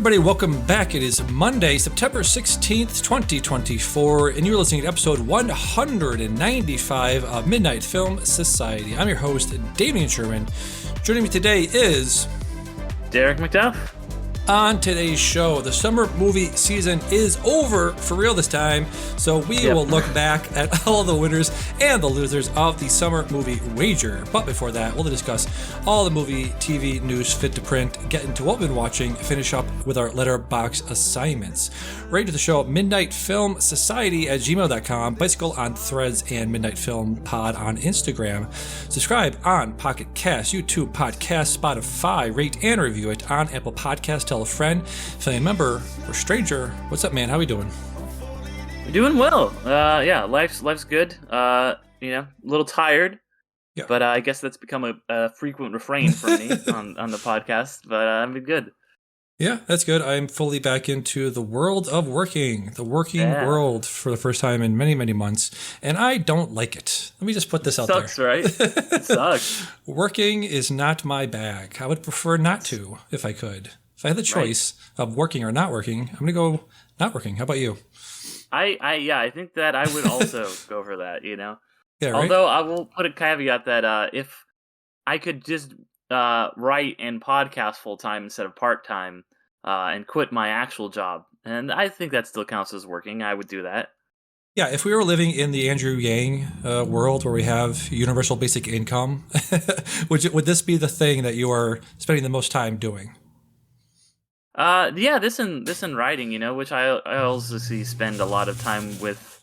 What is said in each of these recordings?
everybody, welcome back. It is Monday, September 16th, 2024, and you're listening to episode 195 of Midnight Film Society. I'm your host, Damian Sherman. Joining me today is... Derick McDuff. On today's show, the summer movie season is over for real this time, so we will look back at all the winners and the losers of the summer movie wager. But before that, we'll discuss all the movie, TV news fit to print, get into what we've been watching, finish up with our Letterboxd assignments. Rate to the show, midnightfilmsociety@gmail.com, Bicycle on Threads, and Midnight Film Pod on Instagram. Subscribe on Pocket Cast, YouTube Podcast, Spotify. Rate and review it on Apple Podcasts. Tell a friend, family member, or stranger. What's up, man? How we doing? We're doing well. Life's good. A little tired. Yeah. But I guess that's become a frequent refrain for me on the podcast. But I'm good. Yeah, that's good. I'm fully back into the world of working, world for the first time in many, many months, and I don't like it. Let me just put this out there. Sucks, right? It sucks. Working is not my bag. I would prefer not to if I could. If I had the choice of working or not working, I'm going to go not working. How about you? I think that I would also go for that, Yeah, right? Although I will put a caveat that if I could just write and podcast full-time instead of part-time and quit my actual job, and I think that still counts as working, I would do that. Yeah, if we were living in the Andrew Yang world where we have universal basic income, would this be the thing that you are spending the most time doing? This and writing, which I also spend a lot of time with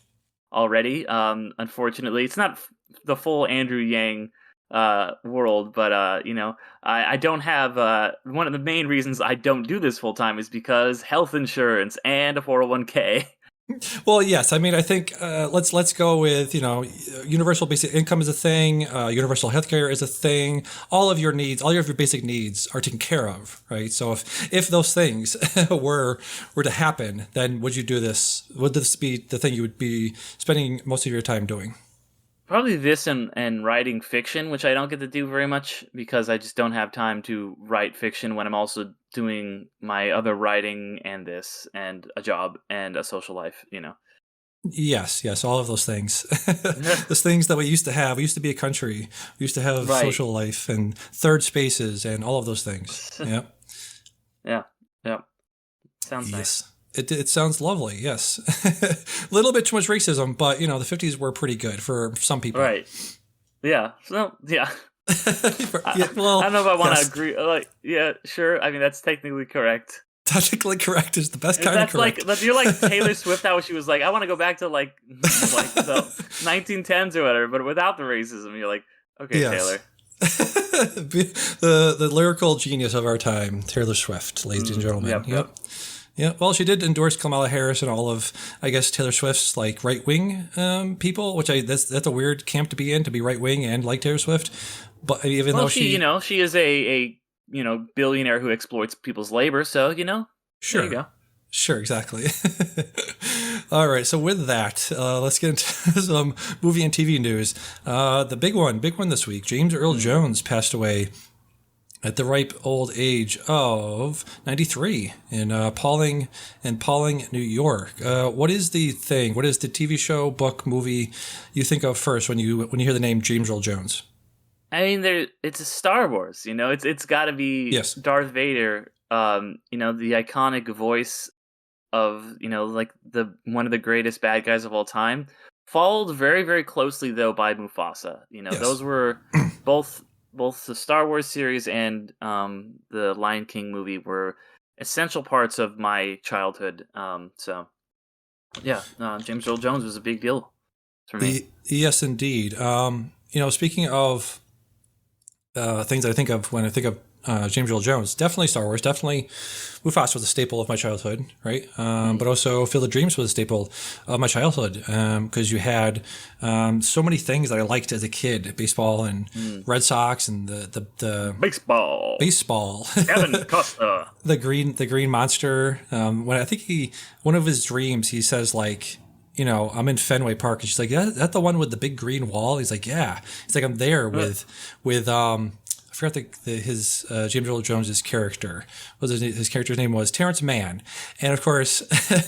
already. Unfortunately, it's not the full Andrew Yang world, but I don't have one of the main reasons I don't do this full time is because health insurance and a 401k. Well, yes. I mean, I think let's go with universal basic income is a thing. Universal healthcare is a thing. All of your needs, all of your basic needs, are taken care of, right? So if those things were to happen, then would you do this? Would this be the thing you would be spending most of your time doing? Probably this and writing fiction, which I don't get to do very much because I just don't have time to write fiction when I'm also doing my other writing and this and a job and a social life, Yes, all of those things. Those things that we used to have. We used to be a country. We used to have social life and third spaces and all of those things. Yeah. Yeah. Sounds nice. It sounds lovely, yes. A little bit too much racism, but, the 50s were pretty good for some people. Right. Yeah. So, yeah. Well, I don't know if I want to agree. Yeah, sure. I mean, that's technically correct. Technically correct is the best kind of correct. You're like Taylor Swift, how she was like, I want to go back to like the 1910s or whatever, but without the racism. You're like, okay, yes. Taylor. the lyrical genius of our time, Taylor Swift, ladies and gentlemen. Yep. Yeah, well, she did endorse Kamala Harris and all of, I guess, Taylor Swift's like right-wing people, which that's a weird camp to be right-wing and like Taylor Swift. But even though she is a billionaire who exploits people's labor, so sure, there you go. Sure, exactly. All right, so with that, let's get into some movie and TV news. The big one this week: James Earl Jones passed away at the ripe old age of 93 in Pawling, New York. What is the thing? What is the TV show, book, movie you think of first when you hear the name James Earl Jones? I mean, it's a Star Wars. It's got to be Darth Vader. The iconic voice of like one of the greatest bad guys of all time. Followed very, very closely though by Mufasa. Those were both the Star Wars series and the Lion King movie were essential parts of my childhood. James Earl Jones was a big deal for me. Yes, indeed. Speaking of things I think of when I think of James Earl Jones, definitely Star Wars, definitely Mufasa was a staple of my childhood, right? But also Field of Dreams was a staple of my childhood because you had so many things that I liked as a kid: baseball and Red Sox and the baseball. Kevin Costa, the green monster. When I think one of his dreams, he says like, I'm in Fenway Park, and she's like, "Yeah, that's the one with the big green wall." He's like, "Yeah." He's like, "I'm there with forgot his James Earl Jones's character. His character's name was Terrence Mann. And of course,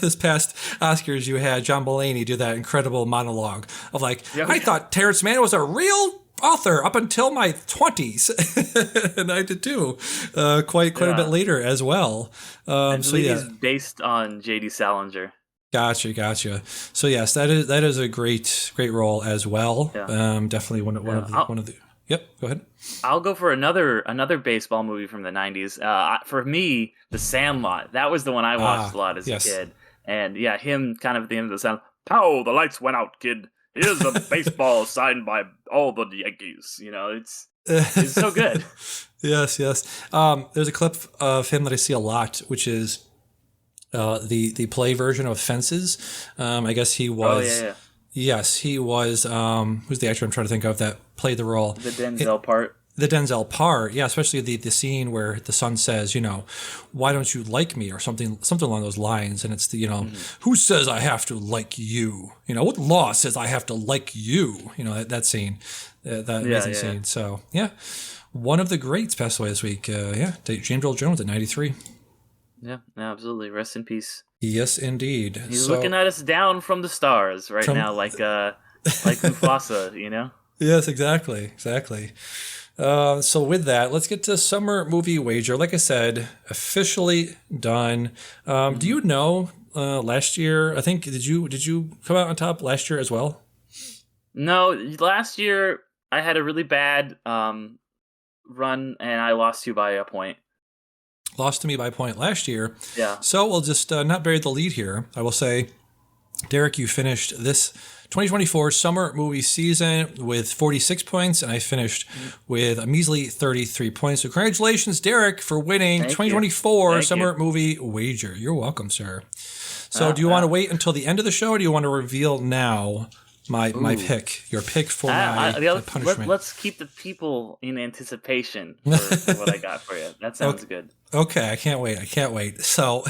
this past Oscars, you had John Mulaney do that incredible monologue of like, I thought Terrence Mann was a real author up until my 20s. And I did too, quite a bit later as well. He's based on J.D. Salinger. Gotcha. So yes, that is a great role as well. Yeah. Definitely one of the. Yep, go ahead. I'll go for another baseball movie from the 90s. For me, The Sandlot. That was the one I watched a lot as a kid. And yeah, him kind of at the end of the sound. Pow! The lights went out, kid. Here's a baseball signed by all the Yankees. It's so good. Yes. There's a clip of him that I see a lot, which is the play version of Fences. I guess he was. Oh, yeah. Yes, he was. Who's the actor I'm trying to think of that played the role? The Denzel part. The Denzel part, yeah, especially the scene where the son says, why don't you like me, or something along those lines, and it's the who says I have to like you? What law says I have to like you? That scene, that amazing scene. So yeah, one of the greats passed away this week. James Earl Jones at 93. Yeah, absolutely. Rest in peace. Yes, indeed. He's looking at us down from the stars right now, like Mufasa, Yes, exactly. So with that, let's get to summer movie wager. Like I said, officially done. Do you know last year? I think did you come out on top last year as well? No, last year I had a really bad run and I lost you by a point. Lost to me by a point last year. Yeah. So we'll just not bury the lead here. I will say, Derick, you finished this 2024 summer movie season with 46 points, and I finished with a measly 33 points. So congratulations, Derick, for winning 2024 summer movie wager. You're welcome, sir. So do you want to wait until the end of the show, or do you want to reveal now my pick, your pick for my punishment? Let's keep the people in anticipation for what I got for you. That sounds good. Okay, I can't wait. So,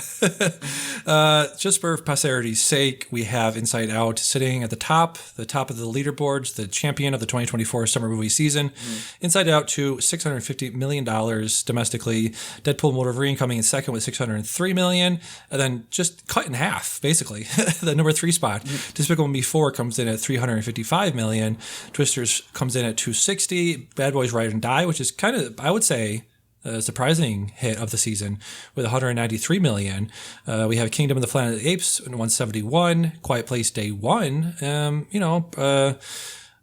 just for posterity's sake, we have Inside Out sitting at the top of the leaderboards, the champion of the 2024 summer movie season. Inside Out to $650 million domestically. Deadpool and Wolverine coming in second with $603 million, and then just cut in half, basically. The number 3 spot. Despicable Me 4 comes in at $355 million. Twisters comes in at $260. Bad Boys Ride and Die, which is kind of, I would say, a surprising hit of the season with $193 million. We have Kingdom of the Planet of the Apes in $171. Quiet Place Day 1.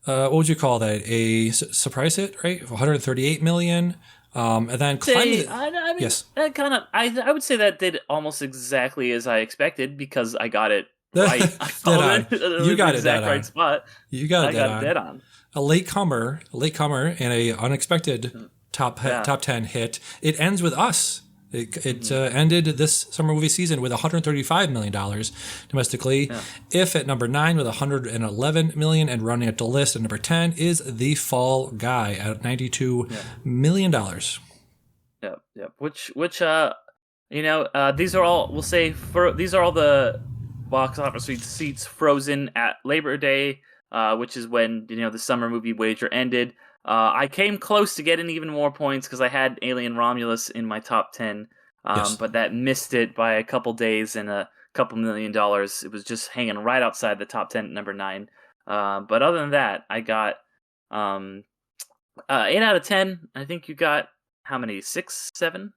What would you call that? A surprise hit, right? $138 million. And then yes. That kind of, I would say that did almost exactly as I expected because I got it right. You got it exact right spot. You got it dead on. A late comer, and a unexpected top 10 hit. It ends with Us. It ended this summer movie season with $135 million domestically. Yeah. If at number 9 with $111 million, and running at the list at number 10 is The Fall Guy at $92 million. Yep. Which these are all, we'll say, these are all the box office seats frozen at Labor Day, which is when the summer movie wager ended. I came close to getting even more points because I had Alien Romulus in my top 10, but that missed it by a couple days and a couple $1 million. It was just hanging right outside the top 10 at number 9. But other than that, I got 8 out of 10. I think you got how many? 6, 7?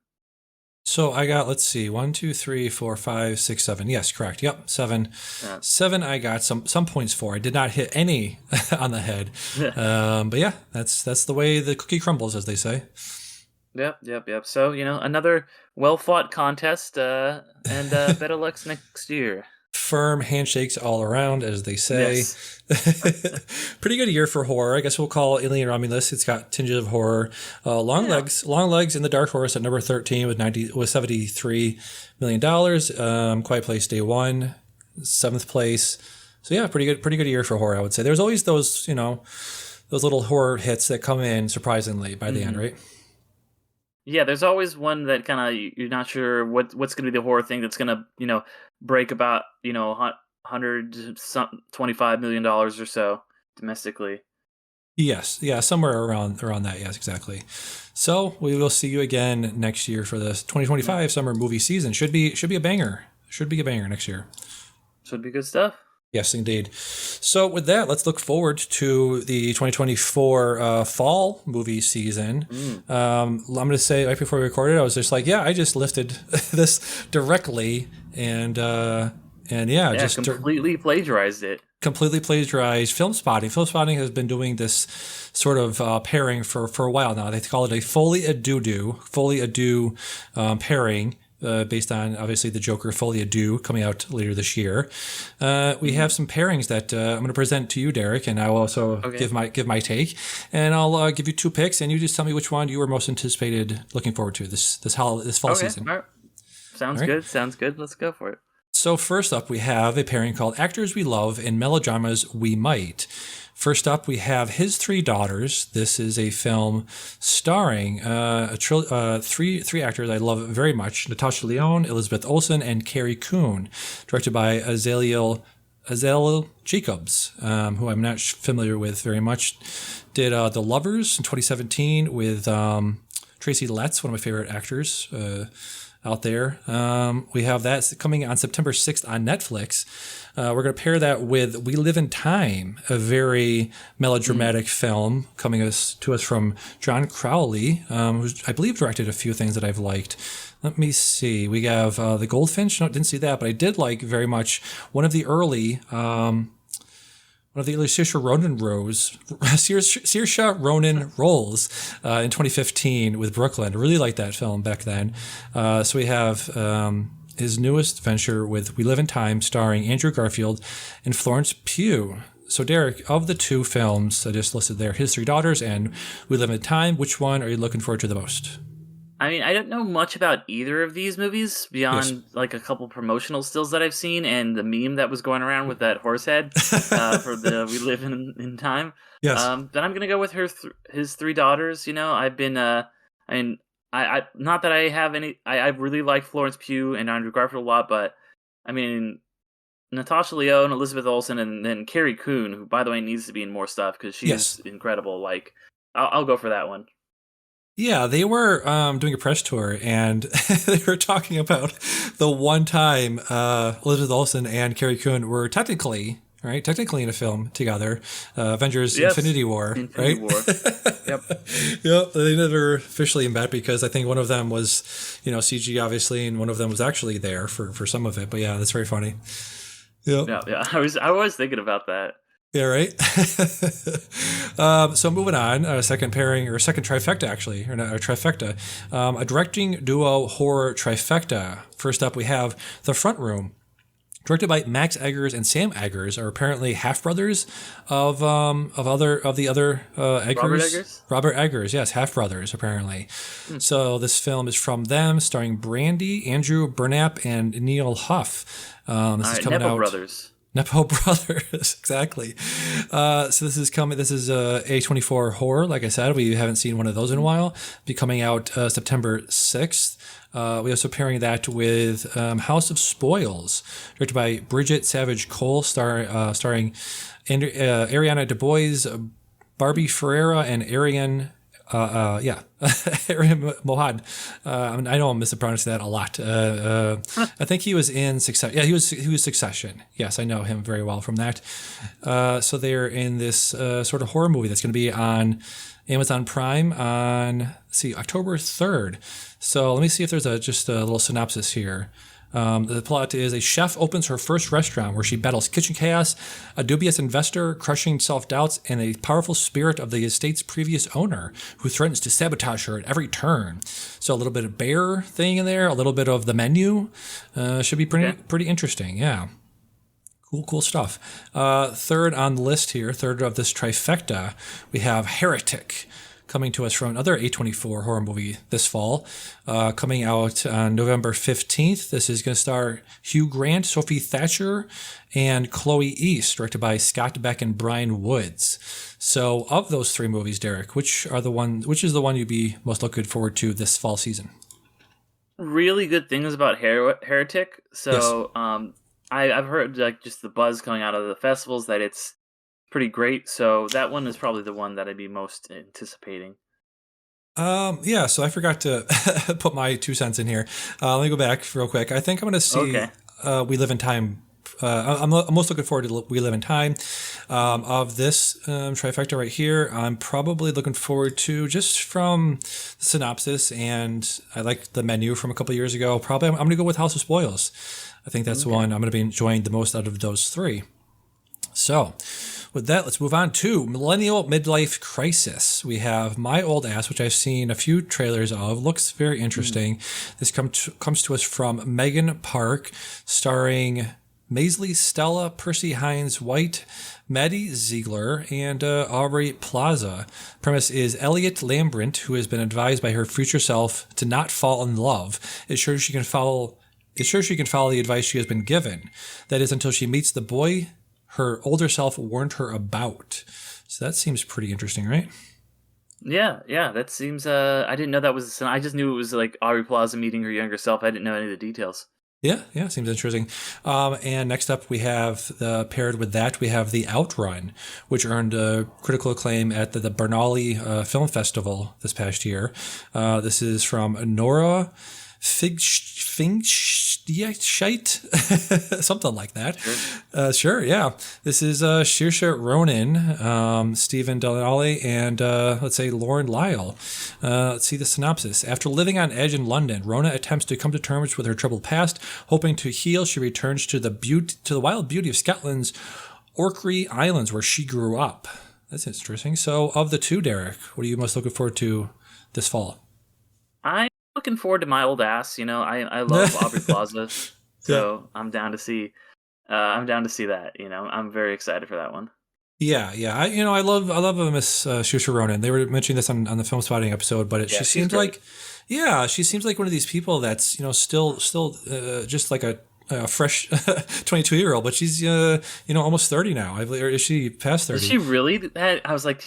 So I got, let's see, 1, 2, 3, 4, 5, 6, 7. Yes, correct. Yep, 7. Yeah. 7 I got some points for. I did not hit any on the head. But yeah, that's the way the cookie crumbles, as they say. Yep. So, another well-fought contest, and better luck next year. Firm handshakes all around, as they say. Yes. Pretty good year for horror. I guess we'll call Alien Romulus. It's got tinges of horror. Long Legs in the Dark Horse at number 13 with $73 million. Quiet Place Day 1, 7th place. So yeah, pretty good year for horror, I would say. There's always those little horror hits that come in surprisingly by the end, right? Yeah, there's always one that kind of you're not sure what's going to be the horror thing that's going to break about $125 million or so domestically. Yes, yeah, somewhere around that. Yes, exactly. So we will see you again next year for the 2025 summer movie season. Should be a banger. Should be a banger next year. Should be good stuff. Yes, indeed. So with that, let's look forward to the 2024 fall movie season. I'm going to say right before we recorded, I was just like, yeah, I just lifted this directly and yeah, just completely plagiarized it. Completely plagiarized Film Spotting. Film Spotting has been doing this sort of pairing for a while now. They call it a Foley Adieu pairing. Based on obviously the Joker Folie à Deux coming out later this year. We have some pairings that I'm going to present to you, Derick, and I will also give my take. And I'll give you two picks, and you just tell me which one you were most anticipated looking forward to this fall season. All right. Sounds good. Sounds good. Let's go for it. So first up, we have a pairing called Actors We Love in Melodramas We Might. First up, we have His Three Daughters. This is a film starring three actors I love very much: Natasha Lyonne, Elizabeth Olsen, and Carrie Coon. Directed by Azalea Jacobs, who I'm not familiar with very much. Did The Lovers in 2017 with Tracy Letts, one of my favorite actors out there. We have that coming on September 6th on Netflix. We're going to pair that with We Live in Time, a very melodramatic film coming to us from John Crowley, who I believe directed a few things that I've liked. Let me see. We have The Goldfinch. No, didn't see that, but I did like very much one of the early Saoirse Ronan roles in 2015 with Brooklyn. I really liked that film back then. So we have his newest venture with We Live in Time, starring Andrew Garfield and Florence Pugh. So Derick, of the two films I just listed there, His Three Daughters and We Live in Time, which one are you looking forward to the most? I mean, I don't know much about either of these movies beyond like a couple promotional stills that I've seen and the meme that was going around with that horse head for the We Live in Time. Yes. Then I'm gonna go with His Three Daughters. You know, I've been I not that I have any. I really like Florence Pugh and Andrew Garfield a lot, but I mean Natasha Lyonne, Elizabeth Olsen, and then Carrie Coon, who by the way needs to be in more stuff because she's incredible. Like, I'll go for that one. Yeah, they were doing a press tour, and they were talking about the one time Elizabeth Olsen and Carrie Coon were technically in a film together, Avengers Infinity War, Infinity War. Yep. Yep, they never officially met because I think one of them was, CG obviously, and one of them was actually there for some of it. But yeah, that's very funny. Yep. Yeah. I was thinking about that. Yeah, right. So moving on, a second pairing, or a second trifecta actually, or not a trifecta, a directing duo horror trifecta. First up, we have The Front Room. Directed by Max Eggers and Sam Eggers, are apparently half brothers of the other Eggers. Robert Eggers, yes, half brothers apparently. So this film is from them, starring Brandy, Andrew Burnap, and Neil Huff. This is coming Nepo out. Brothers. Nepo Brothers, exactly. So this is coming. This is A24 horror. Like I said, we haven't seen one of those in a while. Be coming out September 6th. We also pairing that with House of Spoils, directed by Bridget Savage Cole, starring Ariana DeBois, Barbie Ferreira, and Arian Mohad. I know I'm mispronouncing that a lot. I think he was in Succession. Yeah, he was Succession. Yes, I know him very well from that. So they're in this sort of horror movie that's going to be on Amazon Prime on October 3rd. So let me see if there's just a little synopsis here. The plot is a chef opens her first restaurant where she battles kitchen chaos, a dubious investor, crushing self-doubts, and a powerful spirit of the estate's previous owner who threatens to sabotage her at every turn. So a little bit of bear thing in there, a little bit of the menu. Should be pretty interesting, yeah. Cool stuff. Third on the list here, third of this trifecta, we have Heretic, coming to us from another A24 horror movie this fall, coming out on November 15th. This is going to star Hugh Grant, Sophie Thatcher, and Chloe East, directed by Scott Beck and Brian Woods. So of those three movies, Derick, which is the one you'd be most looking forward to this fall season? Really good things about Heretic. So I've heard like just the buzz coming out of the festivals that it's pretty great. So that one is probably the one that I'd be most anticipating. Yeah, so I forgot to put my 2 cents in here. Let me go back real quick. I think I'm going to see We Live in Time. I'm most looking forward to We Live in Time. Of this trifecta right here, I'm probably looking forward to, just from the synopsis, and I like the menu from a couple years ago. Probably I'm going to go with House of Spoils. I think that's the one I'm going to be enjoying the most out of those three. So, with that, let's move on to Millennial Midlife Crisis. We have My Old Ass, which I've seen a few trailers of. Looks very interesting. This comes to us from Megan Park, starring Maisley Stella, Percy Hines White, Maddie Ziegler, and Aubrey Plaza. Premise is Elliot Lambrant, who has been advised by her future self to not fall in love, is sure she can follow the advice she has been given. That is, until she meets the boy her older self warned her about. So that seems pretty interesting, right? Yeah, that seems. I didn't know that was. I just knew it was like Aubrey Plaza meeting her younger self. I didn't know any of the details. Yeah, seems interesting. And next up, we have paired with that, we have The Outrun, which earned critical acclaim at the Berlinale Film Festival this past year. This is from Nora Finkscheit, something like that. Sure, yeah. This is Saoirse Ronan, Stephen Donnelly, and let's say Lauren Lyle. Let's see the synopsis. After living on edge in London, Rona attempts to come to terms with her troubled past. Hoping to heal, she returns to the wild beauty of Scotland's Orkney Islands, where she grew up. That's interesting. So, of the two, Derick, what are you most looking forward to this fall? I'm looking forward to My Old Ass. I love Aubrey Plaza, so I'm down to see. I'm down to see that. I'm very excited for that one. Yeah. I love Miss Saoirse Ronan. They were mentioning this on the Film Spotting episode, but she seems like one of these people that's still just like a fresh 22-year-old, but she's almost 30 now. Or is she past 30? Is she really? I was like,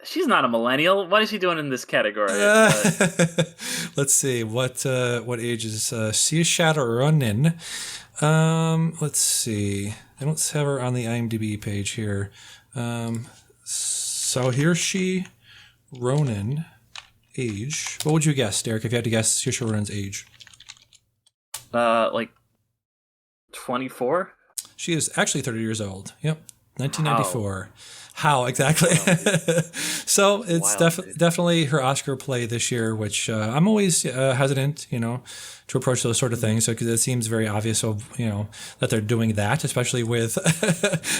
she's not a millennial. What is she doing in this category? Let's see. What age is Saoirse Ronan? Let's see. I don't have her on the IMDb page here. Saoirse Ronan age. What would you guess, Derick, if you had to guess Saoirse Ronan's age? Like 24? She is actually 30 years old. Yep. 1994. How exactly? So it's definitely her Oscar play this year, which I'm always hesitant, to approach those sort of things. So because it seems very obvious, that they're doing that, especially with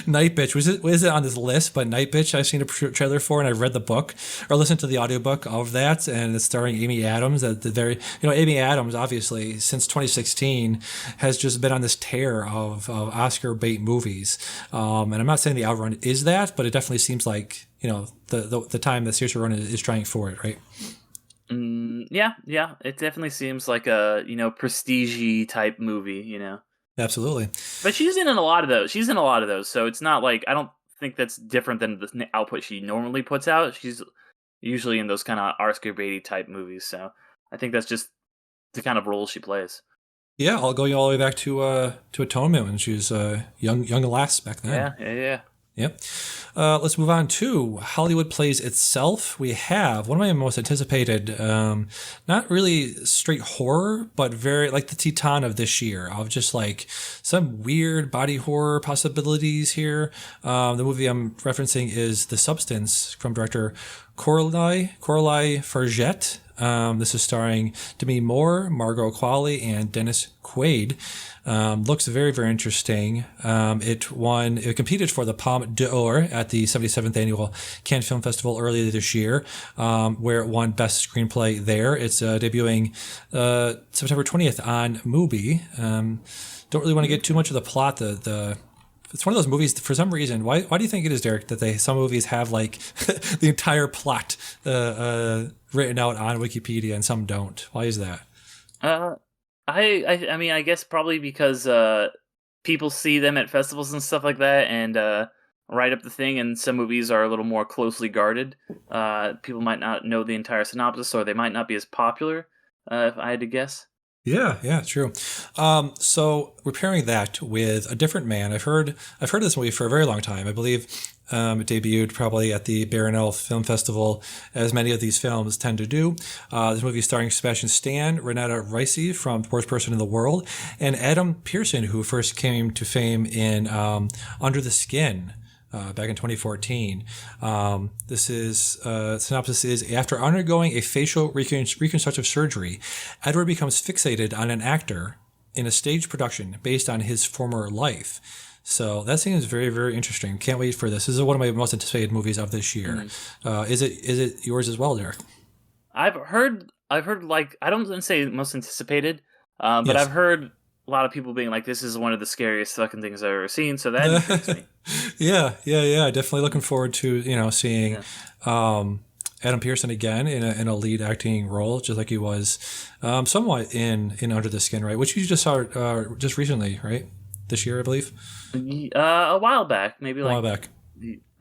Night Bitch. Was it on this list? But Night Bitch, I've seen a trailer for, and I've read the book or listened to the audiobook of that, and it's starring Amy Adams. Amy Adams, obviously, since 2016, has just been on this tear of Oscar bait movies. And I'm not saying The Outrun is that, but it definitely seems like the time that Saoirse Ronan is trying for it, right? Yeah. It definitely seems like a prestige-y type movie. Absolutely. But she's in a lot of those. So it's not like, I don't think that's different than the output she normally puts out. She's usually in those kind of Oscar baity type movies. So I think that's just the kind of role she plays. Yeah, I'll go all the way back to Atonement when she was young lass back then. Yeah. Yep. Let's move on to Hollywood Plays Itself. We have one of my most anticipated, not really straight horror, but very like the Titan of this year, of just like some weird body horror possibilities here. The movie I'm referencing is The Substance from director Coralie Fargette. This is starring Demi Moore, Margot Qualley, and Dennis Quaid. Looks very, very interesting. It competed for the Palme d'Or at the 77th Annual Cannes Film Festival earlier this year, where it won Best Screenplay there. It's debuting September 20th on Mubi. Don't really want to get too much of the plot. It's one of those movies, for some reason, why do you think it is, Derick, that some movies have like the entire plot written out on Wikipedia and some don't? Why is that? I mean, I guess probably because people see them at festivals and stuff like that and write up the thing, and some movies are a little more closely guarded. People might not know the entire synopsis, or they might not be as popular, if I had to guess. Yeah, true. So we're pairing that with a different man. I've heard of this movie for a very long time. I believe it debuted probably at the Barronelle Film Festival, as many of these films tend to do. This movie is starring Sebastian Stan, Renata Ricey from Worst Person in the World, and Adam Pearson, who first came to fame in Under the Skin. Back in 2014. This is synopsis is after undergoing a facial reconstructive surgery, Edward becomes fixated on an actor in a stage production based on his former life. So that seems very, very interesting. Can't wait for this. This is one of my most anticipated movies of this year. Is it yours as well, Derick? I've heard like I don't want to say most anticipated, but Yes. I've heard a lot of people being like, "This is one of the scariest fucking things I've ever seen." So that intrigues me. Yeah. Definitely looking forward to seeing Adam Pearson again in a lead acting role, just like he was somewhat in Under the Skin, right? Which you just saw just recently, right? This year, I believe. A while back, maybe A like while back.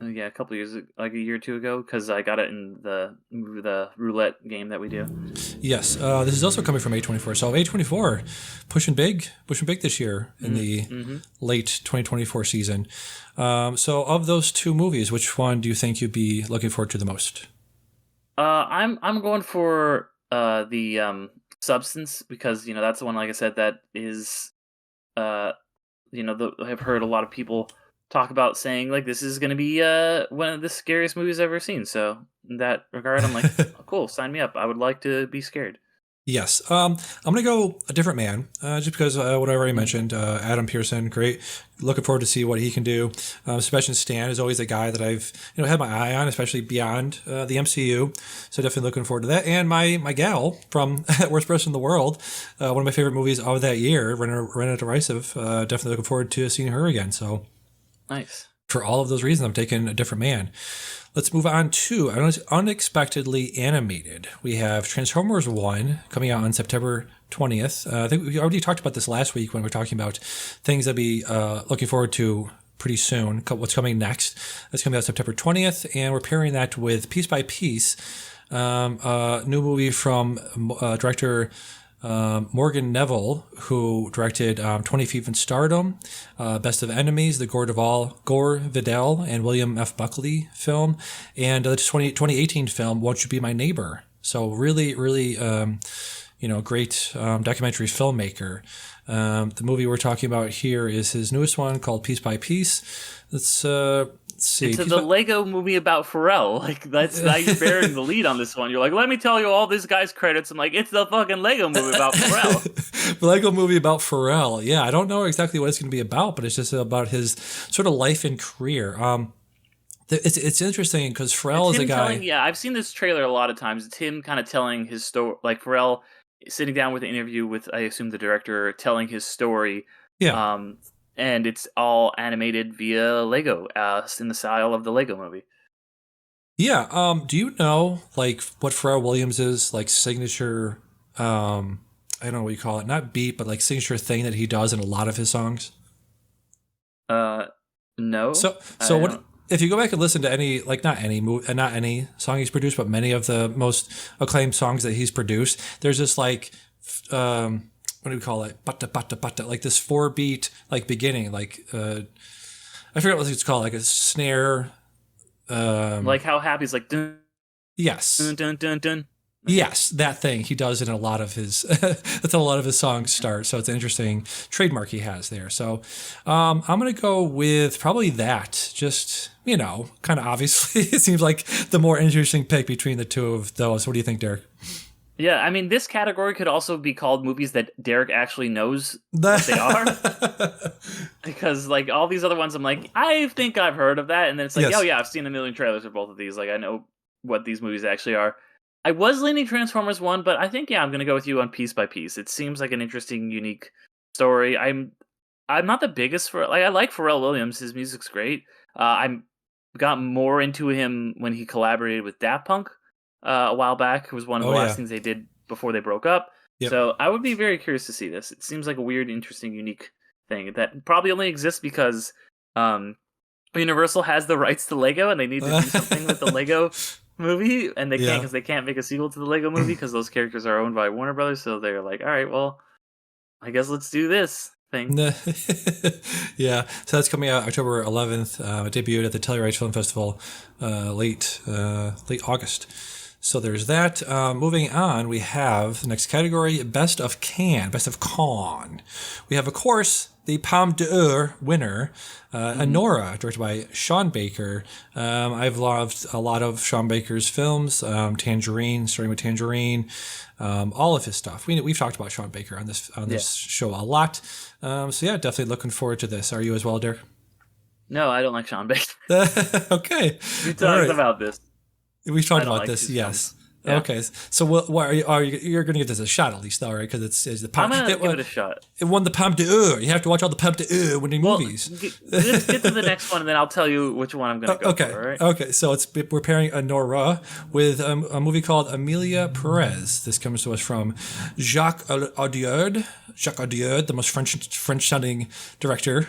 yeah, a couple years, like a year or two ago, because I got it in the roulette game that we do. Yes, this is also coming from A24. So A24 pushing big this year in the late 2024 season. So of those two movies, which one do you think you'd be looking forward to the most? I'm going for the Substance, because that's the one, like I said, that is I've heard a lot of people talk about saying like this is going to be one of the scariest movies I've ever seen. So in that regard, I'm like, oh, cool, sign me up. I would like to be scared. Yes. I'm going to go a different man, just because what I already mentioned, Adam Pearson, great. Looking forward to see what he can do. Sebastian Stan is always a guy that I've had my eye on, especially beyond the MCU. So definitely looking forward to that. And my gal from Worst Person in the World, one of my favorite movies of that year, Renata Ricey, definitely looking forward to seeing her again. So nice. For all of those reasons, I'm taking a different man. Let's move on to unexpectedly animated. We have Transformers 1 coming out on September 20th. I think we already talked about this last week when we were talking about things that be looking forward to pretty soon. What's coming next? That's coming out September 20th, and we're pairing that with Piece by Piece, a new movie from director Morgan Neville, who directed 20 Feet from Stardom, Best of Enemies, the Gore Vidal and William F. Buckley film, and the 2018 film Won't You Be My Neighbor. So really, really, great documentary filmmaker. The movie we're talking about here is his newest one called Piece by Piece. Let's see. It's the Lego movie about Pharrell. Like, that's now you're bearing the lead on this one. You're like, let me tell you all this guy's credits. I'm like, it's the fucking Lego movie about Pharrell. Lego movie about Pharrell. Yeah, I don't know exactly what it's going to be about, but it's just about his sort of life and career. It's interesting because Pharrell is a guy. I've seen this trailer a lot of times. It's him kind of telling his story, like Pharrell sitting down with an interview with, I assume, the director, telling his story. Yeah. And it's all animated via Lego, in the style of the Lego movie. Yeah. Do you know like what Pharrell Williams' like signature? I don't know what you call it, not beat, but like signature thing that he does in a lot of his songs. No. So what? If you go back and listen to any, like not any song he's produced, but many of the most acclaimed songs that he's produced, there's this like, what do we call it? Bata bata bata, like this 4-beat like beginning, like I forget what it's called, like a snare. Like how Happy's like dun, yes, dun dun dun dun. Yes, that thing he does in a lot of his. That's how a lot of his songs start. So it's an interesting trademark he has there. So I'm gonna go with probably that. Just kind of obviously, it seems like the more interesting pick between the two of those. What do you think, Derick? Yeah, I mean, this category could also be called movies that Derick actually knows what they are. Because, like, all these other ones, I'm like, I think I've heard of that. And then it's like, yes. Oh, yeah, I've seen a million trailers for both of these. Like, I know what these movies actually are. I was leaning Transformers 1, but I think, yeah, I'm going to go with you on Piece by Piece. It seems like an interesting, unique story. I'm not the biggest for... Like, I like Pharrell Williams. His music's great. I got more into him when he collaborated with Daft Punk. A while back. It was one of the last things they did before they broke up. Yep. So I would be very curious to see this. It seems like a weird, interesting, unique thing that probably only exists because Universal has the rights to Lego and they need to do something with the Lego movie, and they can't because they can't make a sequel to the Lego movie because those characters are owned by Warner Brothers. So they're like, all right, well, I guess let's do this thing. Yeah, so that's coming out October 11th. It debuted at the Telluride Film Festival late August. So there's that. Moving on, we have the next category, Best of Cannes, Best of Con. We have, of course, the Palme d'Or winner, Anora, directed by Sean Baker. I've loved a lot of Sean Baker's films, Tangerine, starting with Tangerine, all of his stuff. We've talked about Sean Baker on this show a lot. So yeah, definitely looking forward to this. Are you as well, Derick? No, I don't like Sean Baker. Okay. We talked about this. We've talked about this, yes. Yeah. Okay, so what you're going to give this a shot at least, though, right? Because it's the Palme. I'm going to give it a shot. It won the Palme d'Or. You have to watch all the Palme d'Or winning movies. Let's get to the next one, and then I'll tell you which one I'm going to go for. All right? Okay. So we're pairing Anora with a movie called Amelia Perez. This comes to us from Jacques Audiard. Jacques Audiard, the most French-sounding director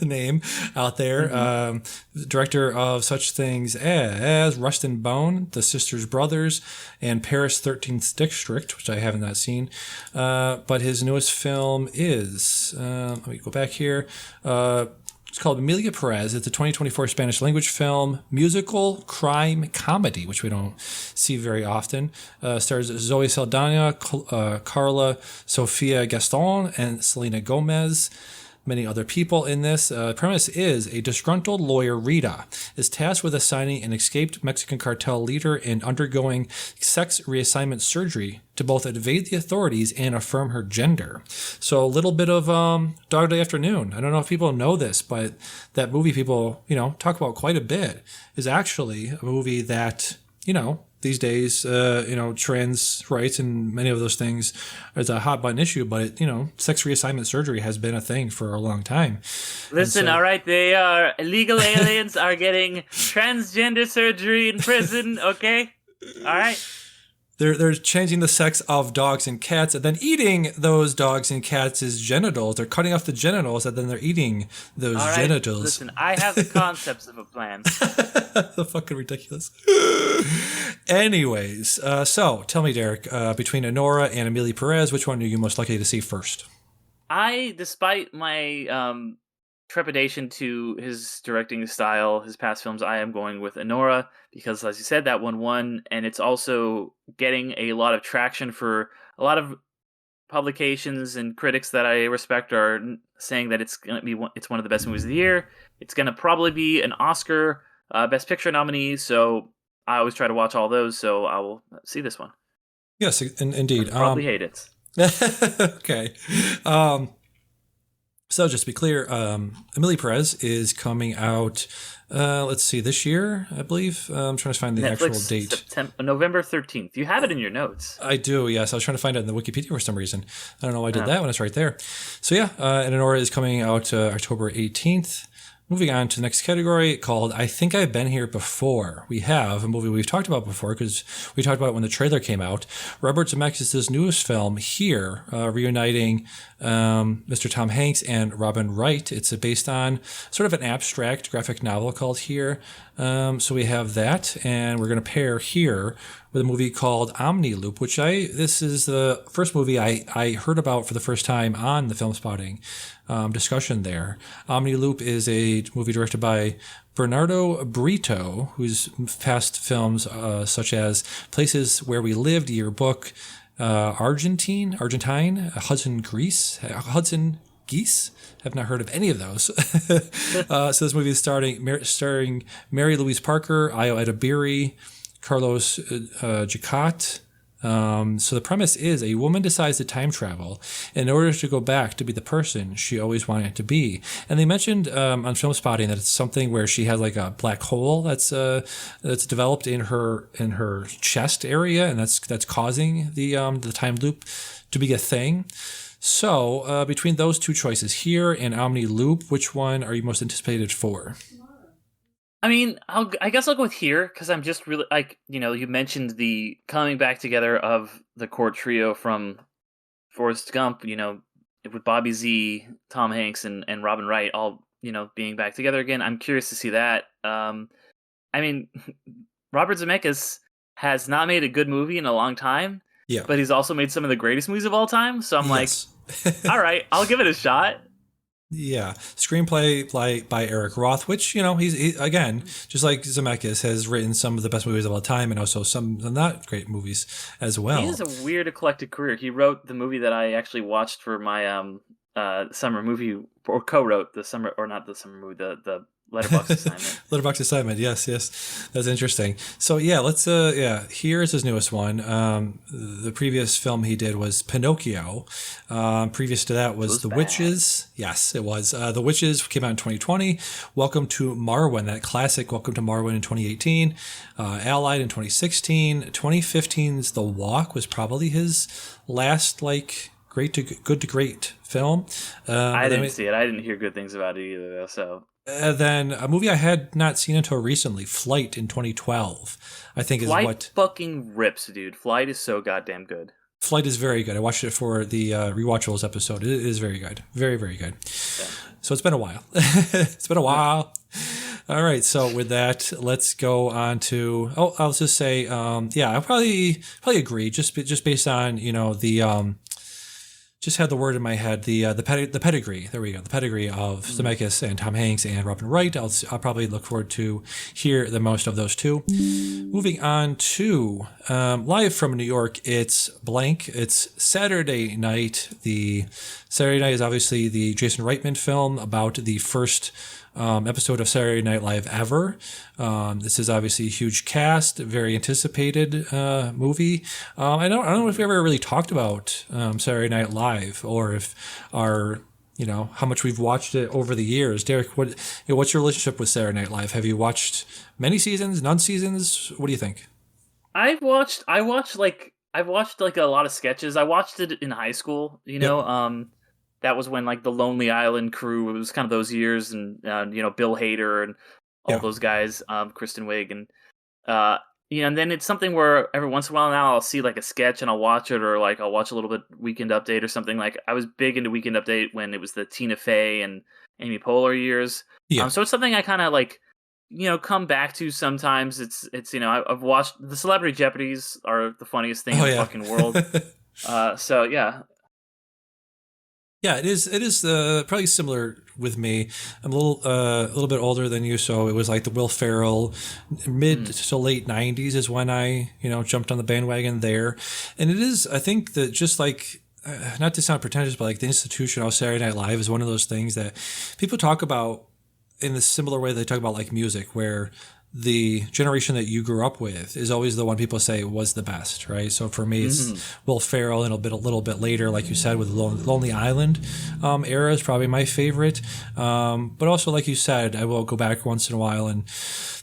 name out there. Director of such things as Rust and Bone, The Sisters Brothers, and Paris 13th District, which I have not seen. But his newest film is, let me go back here. It's called Amelia Perez. It's a 2024 Spanish language film, musical, crime, comedy, which we don't see very often. Stars Zoe Saldana, Carla Sofia Gaston, and Selena Gomez. Many other people in this. Premise is a disgruntled lawyer, Rita, is tasked with assigning an escaped Mexican cartel leader and undergoing sex reassignment surgery to both evade the authorities and affirm her gender. So a little bit of Dog Day Afternoon. I don't know if people know this, but that movie people, talk about quite a bit is actually a movie that, these days, trans rights and many of those things is a hot button issue, but sex reassignment surgery has been a thing for a long time. Listen, all right, they are illegal aliens are getting transgender surgery in prison, okay? All right. They're changing the sex of dogs and cats and then eating those dogs and cats' genitals. They're cutting off the genitals and then they're eating those genitals. Listen, I have the concepts of a plan. So fucking ridiculous. Anyways, so tell me, Derick, between Anora and Amelia Perez, which one are you most likely to see first? Despite my trepidation to his directing style, his past films, I am going with Anora because, as you said, that one won, and it's also getting a lot of traction for a lot of publications and critics that I respect are saying that it's one of the best movies of the year. It's going to probably be an Oscar Best Picture nominee, so I always try to watch all those, so I will see this one. Yes, indeed. I'll probably hate it. Okay. So just to be clear, Amelia Perez is coming out, let's see, this year, I believe. I'm trying to find the Netflix, actual date. November 13th. You have it in your notes. I do, yes. I was trying to find it in the Wikipedia for some reason. I don't know why I did that when it's right there. So yeah, and Anora is coming out October 18th. Moving on to the next category called I Think I've Been Here Before. We have a movie we've talked about before because we talked about it when the trailer came out. Robert Zemeckis' newest film, Here, reuniting Mr. Tom Hanks and Robin Wright. It's based on sort of an abstract graphic novel called Here. So we have that, and we're going to pair Here with a movie called Omni Loop, which this is the first movie I heard about for the first time on the Film Spotting discussion there. Omni Loop is a movie directed by Bernardo Brito, whose past films such as Places Where We Lived, Yearbook, Argentine, Hudson Geese. I've not heard of any of those. So this movie is starring Mary Louise Parker, Ayo Edebiri, Carlos Jacat. So the premise is a woman decides to time travel in order to go back to be the person she always wanted to be. And they mentioned on Film Spotting that it's something where she has like a black hole that's developed in her chest area, and that's causing the time loop to be a thing. So between those two choices, Here and Omni Loop, which one are you most anticipated for? I mean, I guess I'll go with Here because I'm just really you mentioned the coming back together of the core trio from Forrest Gump, with Bobby Z, Tom Hanks, and Robin Wright all, being back together again. I'm curious to see that. I mean, Robert Zemeckis has not made a good movie in a long time, Yeah. but he's also made some of the greatest movies of all time. So I'm Yes. like, all right, I'll give it a shot. Yeah, screenplay by Eric Roth, which he again, just like Zemeckis, has written some of the best movies of all time, and also some not great movies as well. He has a weird eclectic career. He wrote the movie that I actually watched for my summer movie, or co-wrote the summer, or not the summer movie, the Letterboxd assignment. Letterboxd assignment, yes, that's interesting. So yeah, let's here's his newest one. The previous film he did was Pinocchio. Previous to that was The Witches. Yes, it was. The Witches came out in 2020. Welcome to Marwen, that classic Welcome to Marwen in 2018. Allied in 2016. 2015's The Walk was probably his last good to great film. I didn't see it. I didn't hear good things about it either, though. So. Then a movie I had not seen until recently, Flight in 2012, I think is Flight fucking rips, dude. Flight is so goddamn good. Flight is very good. I watched it for the Rewatchables episode. It is very good. Very, very good. Yeah. So it's been a while. It's been a while. All right. So with that, let's go on to, I'll just say, I probably agree just based on, the, just had the word in my head, the pedigree. There we go. The pedigree of Zemeckis and Tom Hanks and Robin Wright. I'll probably look forward to hear the most of those two. Moving on to live from New York, it's blank. It's Saturday Night. The Saturday Night is obviously the Jason Reitman film about the first episode of Saturday Night Live ever. This is obviously a huge cast, very anticipated movie. I don't know if we ever really talked about Saturday Night Live, or if how much we've watched it over the years. Derick, what's your relationship with Saturday Night Live? Have you watched many seasons, none seasons? What do you think? I've watched a lot of sketches. I watched it in high school, Yep. That was when the Lonely Island crew, it was kind of those years, and Bill Hader and all those guys, Kristen Wiig, and and then it's something where every once in a while now I'll see a sketch and I'll watch it, or I'll watch a little bit Weekend Update or something. I was big into Weekend Update when it was the Tina Fey and Amy Poehler years. Yeah. So it's something I kind of come back to sometimes. It's I've watched the Celebrity Jeopardies are the funniest thing in the fucking world. So yeah. Yeah, it is. It is probably similar with me. I'm a little bit older than you, so it was the Will Ferrell mid to late '90s is when I jumped on the bandwagon there, and it is. I think that just not to sound pretentious, but the institution of Saturday Night Live is one of those things that people talk about in the similar way they talk about music, where the generation that you grew up with is always the one people say was the best, right? So for me, it's Will Ferrell, and a little bit later, like you said, with the Lonely Island era is probably my favorite. But also, like you said, I will go back once in a while, and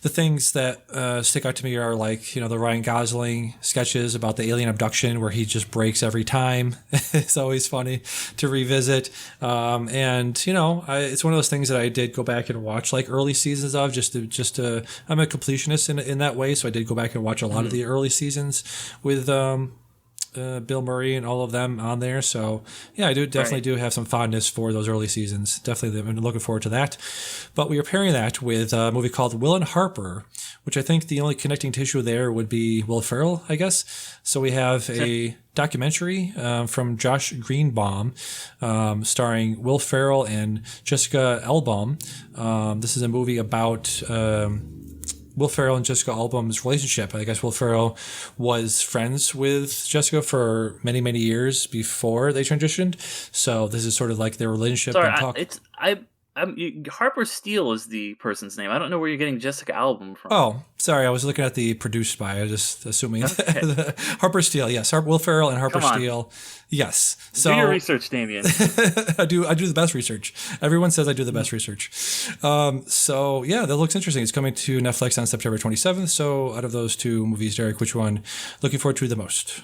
the things that stick out to me are the Ryan Gosling sketches about the alien abduction, where he just breaks every time. It's always funny to revisit. And it's one of those things that I did go back and watch early seasons of just to I'm a completionist in that way, so I did go back and watch a lot of the early seasons with Bill Murray and all of them on there. So yeah, I definitely do have some fondness for those early seasons. Definitely, I've been looking forward to that. But we are pairing that with a movie called Will and Harper, which I think the only connecting tissue there would be Will Ferrell, I guess. So we have a documentary from Josh Greenbaum starring Will Ferrell and Jessica Albaum. This is a movie about Will Ferrell and Jessica Albaum's relationship. I guess Will Ferrell was friends with Jessica for many, many years before they transitioned. So this is sort of their relationship. Sorry, Harper Steele is the person's name. I don't know where you're getting Jessica Albaum from. Oh, sorry. I was looking at the produced by. I was just assuming. Okay. Harper Steele, yes. Will Ferrell and Harper Steele. Yes. So do your research, Damian. I do the best research. Everyone says I do the best research. So yeah, that looks interesting. It's coming to Netflix on September 27th. So out of those two movies, Derick, which one looking forward to the most?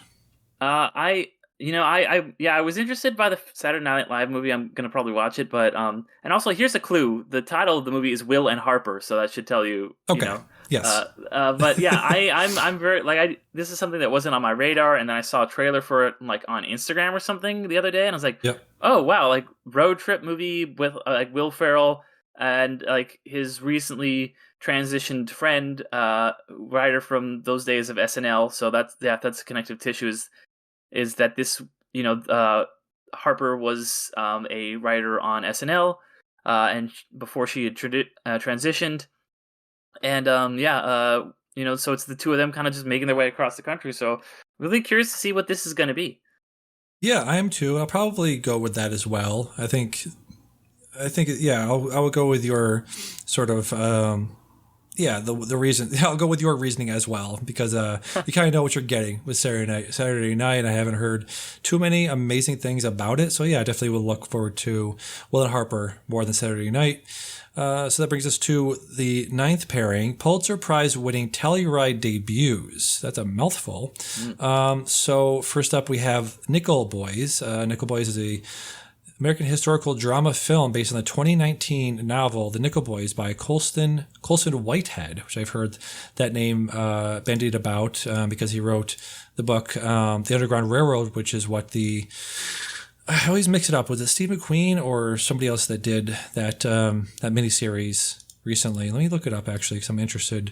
I was interested by the Saturday Night Live movie. I'm gonna probably watch it, but and also here's a clue: the title of the movie is Will and Harper, so that should tell you. Okay. Yes. But yeah, I'm very this is something that wasn't on my radar, and then I saw a trailer for it on Instagram or something the other day, and I was like, yep. Oh wow, road trip movie with Will Ferrell and his recently transitioned friend, writer from those days of SNL. So that's connective tissue. is that this, Harper was a writer on SNL, and before she had transitioned, and so it's the two of them kind of just making their way across the country. So really curious to see what this is going to be. Yeah, I am too. I'll probably go with that as well. I think, yeah, I will go with your sort of, the reason. I'll go with your reasoning as well, because you kind of know what you're getting with Saturday Night. I haven't heard too many amazing things about it, so yeah, I definitely will look forward to Will and Harper more than Saturday Night. So that brings us to the ninth pairing, Pulitzer Prize winning Telluride debuts. That's a mouthful. So first up we have Nickel Boys. Nickel Boys is a American historical drama film based on the 2019 novel The Nickel Boys by Colson Whitehead, which I've heard that name bandied about because he wrote the book The Underground Railroad, which is what I always mix it up. Was it Steve McQueen or somebody else that did that miniseries recently? Let me look it up, actually, because I'm interested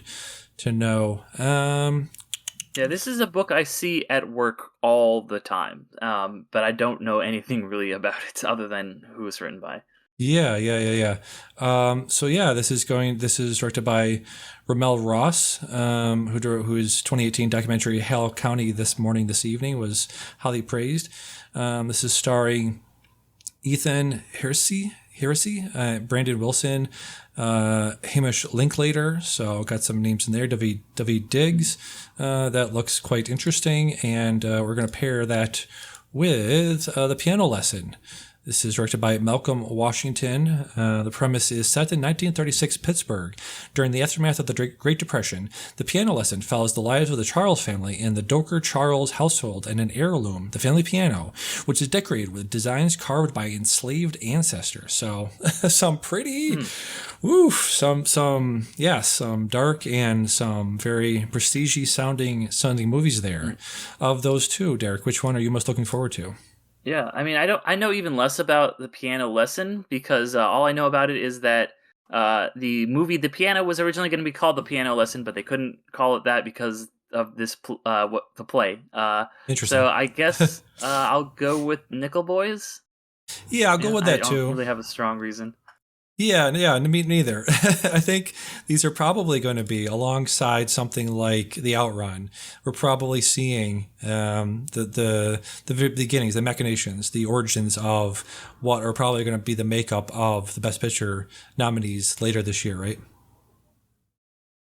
to know. Yeah, this is a book I see at work all the time, but I don't know anything really about it other than who it's written by. Yeah. This is directed by Ramel Ross, whose 2018 documentary Hale County This Evening was highly praised. This is starring Ethan Hersey, Brandon Wilson, Hamish Linklater. So got some names in there. David Diggs. That looks quite interesting, and we're going to pair that with The Piano Lesson. This is directed by Malcolm Washington. The premise is set in 1936 Pittsburgh. During the aftermath of the Great Depression, The Piano Lesson follows the lives of the Charles family in the Doker Charles household and an heirloom, the family piano, which is decorated with designs carved by enslaved ancestors. So some pretty, some dark and some very prestige sounding movies there. Of those two, Derick, which one are you most looking forward to? Yeah, I mean, I know even less about The Piano Lesson because all I know about it is that the movie The Piano was originally going to be called The Piano Lesson, but they couldn't call it that because of this the play. Interesting. So I guess I'll go with Nickel Boys. Yeah, I'll go with that too. I don't really have a strong reason. Yeah, me neither. I think these are probably going to be alongside something like The Outrun. We're probably seeing the beginnings, the machinations, the origins of what are probably going to be the makeup of the Best Picture nominees later this year, right?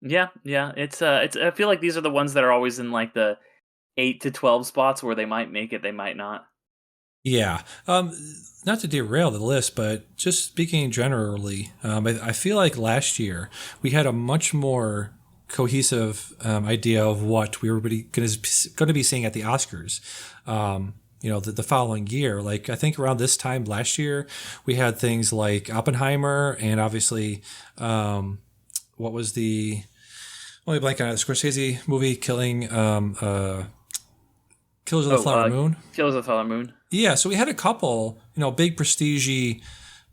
Yeah. It's I feel like these are the ones that are always in like the 8 to 12 spots where they might make it, they might not. Yeah. Not to derail the list, but just speaking generally, I feel like last year we had a much more cohesive idea of what we were going to be seeing at the Oscars. The following year, like I think around this time last year, we had things like Oppenheimer and obviously, what was the only blank on a Scorsese movie, Killers of the Flower Moon. Killers of the Flower Moon. Yeah, so we had a couple, big prestige-y,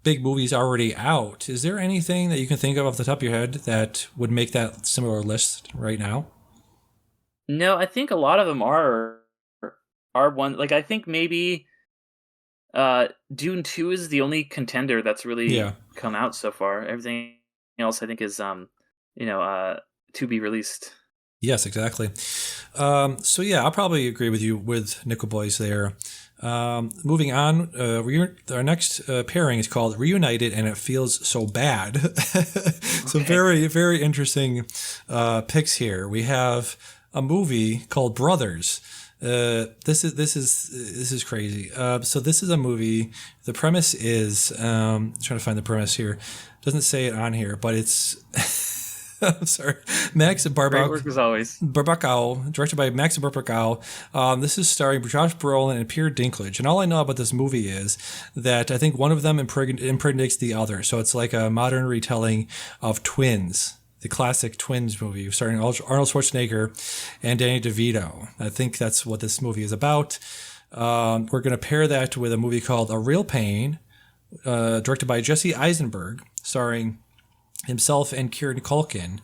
big movies already out. Is there anything that you can think of off the top of your head that would make that similar list right now? No, I think a lot of them are one. Like I think maybe Dune 2 is the only contender that's really come out so far. Everything else I think is to be released. Yes, exactly. I'll probably agree with you with Nickel Boys there. Moving on, our next pairing is called Reunited, and it feels so bad. So very, very interesting picks here. We have a movie called Brothers. This is crazy. So this is a movie. The premise is I'm trying to find the premise here. It doesn't say it on here, but it's. I'm sorry. Max Barbach. Great work as always. Barbacao, directed by Max Barbacao. This is starring Josh Brolin and Peter Dinklage. And all I know about this movie is that I think one of them impregnates the other. So it's like a modern retelling of Twins, the classic Twins movie, starring Arnold Schwarzenegger and Danny DeVito. I think that's what this movie is about. We're going to pair that with a movie called A Real Pain, directed by Jesse Eisenberg, starring himself and Kieran Culkin.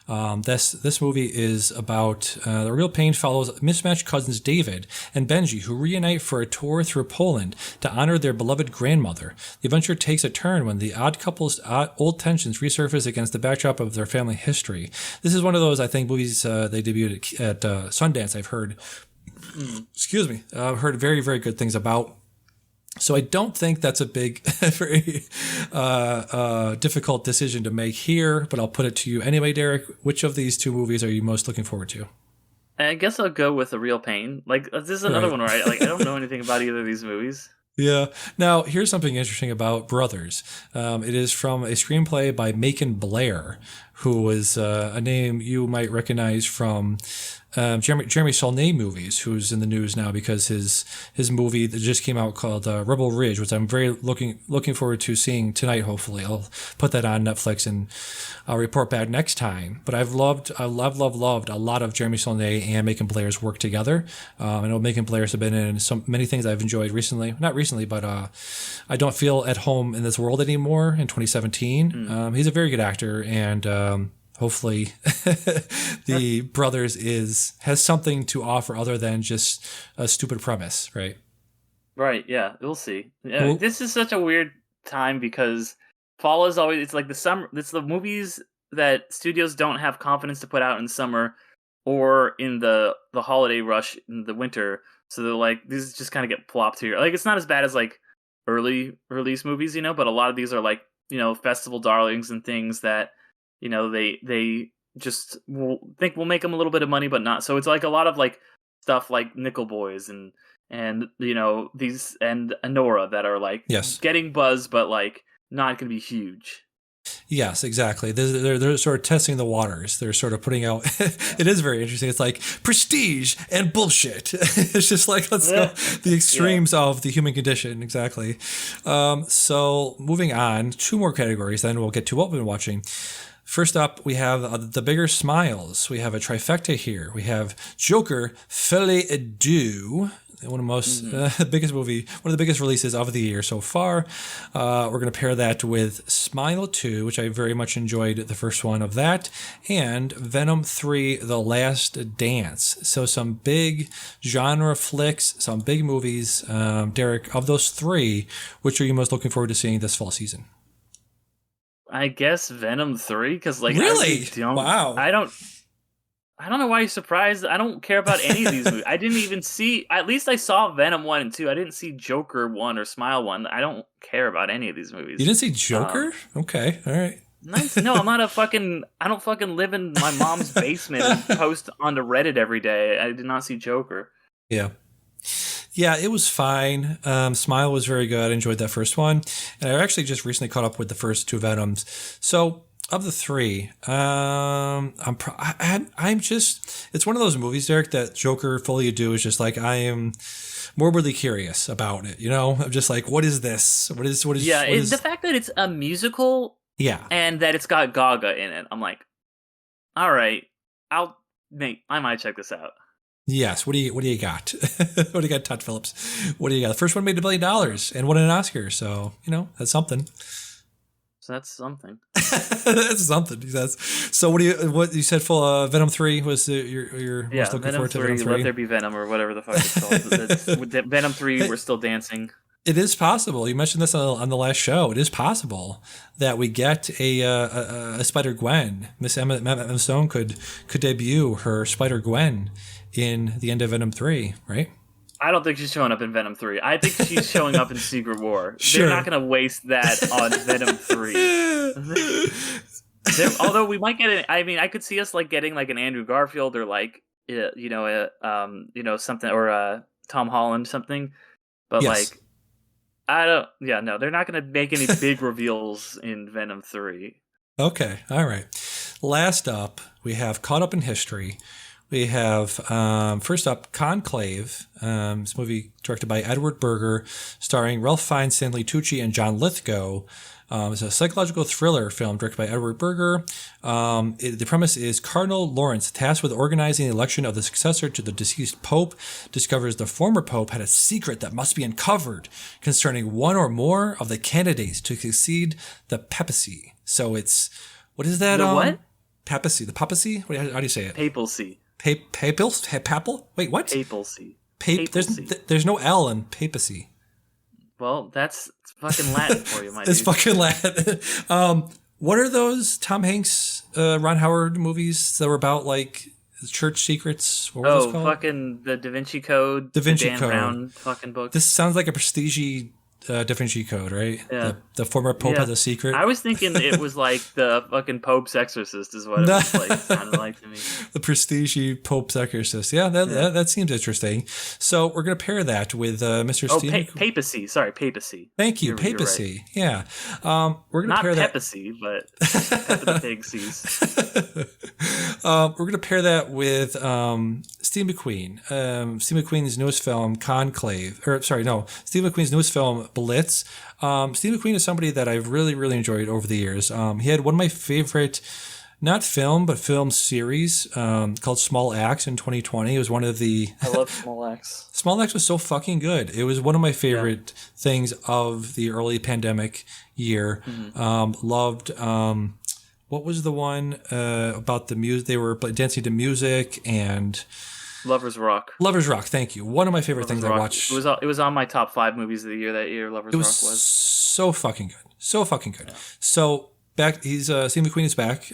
This movie is about The Real Pain follows mismatched cousins David and Benji, who reunite for a tour through Poland to honor their beloved grandmother. The adventure takes a turn when the odd couple's old tensions resurface against the backdrop of their family history. This is one of those, I think, movies they debuted at Sundance. I've heard, heard very, very good things about. So I don't think that's a big, very difficult decision to make here, but I'll put it to you anyway, Derick. Which of these two movies are you most looking forward to? I guess I'll go with The Real Pain. Like, this is another one where I don't know anything about either of these movies. Yeah. Now, here's something interesting about Brothers. It is from a screenplay by Macon Blair, who was a name you might recognize from Jeremy Saulnier movies, who's in the news now because his movie that just came out called Rebel Ridge, which I'm very looking forward to seeing tonight. Hopefully, I'll put that on Netflix and I'll report back next time. But I've loved a lot of Jeremy Saulnier and Macon Blair's work together. I know Macon Blair's have been in many things I've enjoyed recently. Not recently, but I don't feel at home in this world anymore in 2017. He's a very good actor, and hopefully the Brothers has something to offer other than just a stupid premise, right? Right, yeah, we'll see. Yeah, this is such a weird time because fall is always, it's like the summer, it's the movies that studios don't have confidence to put out in summer or in the holiday rush in the winter. So they're like, these just kind of get plopped here. Like, it's not as bad as like early release movies, but a lot of these are like, festival darlings and things that, they just will think we'll make them a little bit of money, but not. So it's like a lot of like stuff like Nickel Boys and these and Anora that are like getting buzz, but like not going to be huge. Yes, exactly. They're sort of testing the waters. They're sort of putting out. It is very interesting. It's like prestige and bullshit. It's just like, let's go the extremes of the human condition. Exactly. So moving on, 2 more categories, then we'll get to what we've been watching. First up, we have The Bigger Smiles. We have a trifecta here. We have Joker, Folie à Deux, one of the most biggest movie, one of the biggest releases of the year so far. We're going to pair that with Smile 2, which I very much enjoyed the first one of that, and Venom 3, The Last Dance. So some big genre flicks, some big movies. Derick, of those 3, which are you most looking forward to seeing this fall season? I guess Venom 3, because like really, wow, I don't know why you're surprised. I don't care about any of these movies. I didn't even see. At least I saw Venom 1 and 2. I didn't see Joker 1 or Smile 1. I don't care about any of these movies. You didn't see Joker? Okay, all right. No, I'm not I don't fucking live in my mom's basement and post onto Reddit every day. I did not see Joker. Yeah. Yeah, it was fine. Smile was very good. I enjoyed that first one. And I actually just recently caught up with the first 2 Venoms. So of the 3, I'm just, it's one of those movies, Derick, that Joker, Folie à Deux is just like, I am morbidly curious about it. I'm just like, what is this? What is the fact that it's a musical. Yeah. And that it's got Gaga in it. I'm like, all right, I might check this out. Yes. What do you got? What do you got, Todd Phillips? What do you got? The first one made $1 billion and won an Oscar. So, that's something. So that's something. That's something. So what you said full Venom 3 was your most looking forward to? Venom 3, Let There Be Venom, or whatever the fuck it's called. Venom 3, we're still dancing. It is possible. You mentioned this on the last show. It is possible that we get a Spider-Gwen. Miss Emma Stone could debut her Spider-Gwen in the end of Venom 3, right? I don't think she's showing up in Venom 3. I think she's showing up in Secret War. Sure. They're not going to waste that on Venom 3. Although we might get I could see us like getting like an Andrew Garfield or like something, or Tom Holland something. But yes. Like they're not going to make any big reveals in Venom 3. Okay, all right. Last up, we have Caught Up in History. We have, first up, Conclave, this movie directed by Edward Berger, starring Ralph Fiennes, Stanley Tucci, and John Lithgow. It's a psychological thriller film directed by Edward Berger. The premise is Cardinal Lawrence, tasked with organizing the election of the successor to the deceased Pope, discovers the former Pope had a secret that must be uncovered concerning one or more of the candidates to succeed the papacy. So it's, what is that? What? Papacy. The papacy? How do you say it? Papacy. Papal? Wait, what? Papacy. There's no L in papacy. Well, that's fucking Latin for you, my dude. It's fucking Latin. What are those Tom Hanks, Ron Howard movies that were about like church secrets? What were those called? Fucking the Da Vinci Code. Da Vinci the Dan Code. Brown fucking book. This sounds like a prestige Da Vinci Code, right? Yeah. The former Pope has a secret. I was thinking it was like the fucking Pope's exorcist is what it was like. Sounded like to me. The prestige Pope's exorcist. Yeah, that seems interesting. So we're going to pair that with Mr. Steve. Papacy. Sorry, papacy. Thank you, papacy. Right. Yeah. We're going to pair that. Not Pepacy, but Peppa the Pig sees. We're going to pair that with Steve McQueen. Steve McQueen's newest film, Steve McQueen's newest film, Blitz. Steve McQueen is somebody that I've really, really enjoyed over the years. He had one of my favorite, not film, but film series called Small Axe in 2020. It was one of the... I love Small Axe. Small Axe was so fucking good. It was one of my favorite things of the early pandemic year. Mm-hmm. Loved... what was the one about the music? They were dancing to music and... Lovers Rock. Lovers Rock, thank you. One of my favorite things I watched. It was on my top 5 movies of the year that year. Lovers Rock was so fucking good, so fucking good. Yeah. So back, Steve McQueen is back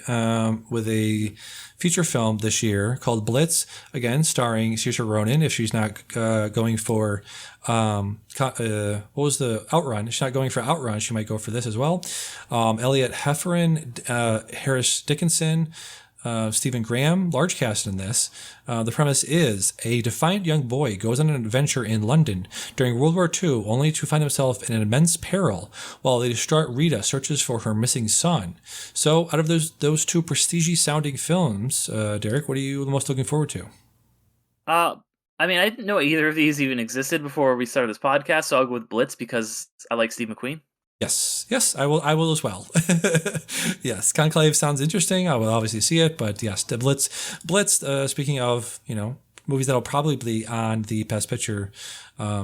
with a feature film this year called Blitz, again starring Saoirse Ronan. If she's not going for what was the Outrun? If she's not going for Outrun, she might go for this as well. Elliot Heffernan, Harris Dickinson. Stephen Graham, large cast in this. The premise is a defiant young boy goes on an adventure in London during World War II only to find himself in an immense peril while the distraught Rita searches for her missing son. So out of those two prestige-sounding films, Derick, what are you most looking forward to? I mean, I didn't know either of these even existed before we started this podcast, so I'll go with Blitz because I like Steve McQueen. Yes, I will as well. Yes, Conclave sounds interesting. I will obviously see it, but yes, the Blitz. Speaking of, movies that'll probably be on the Best Picture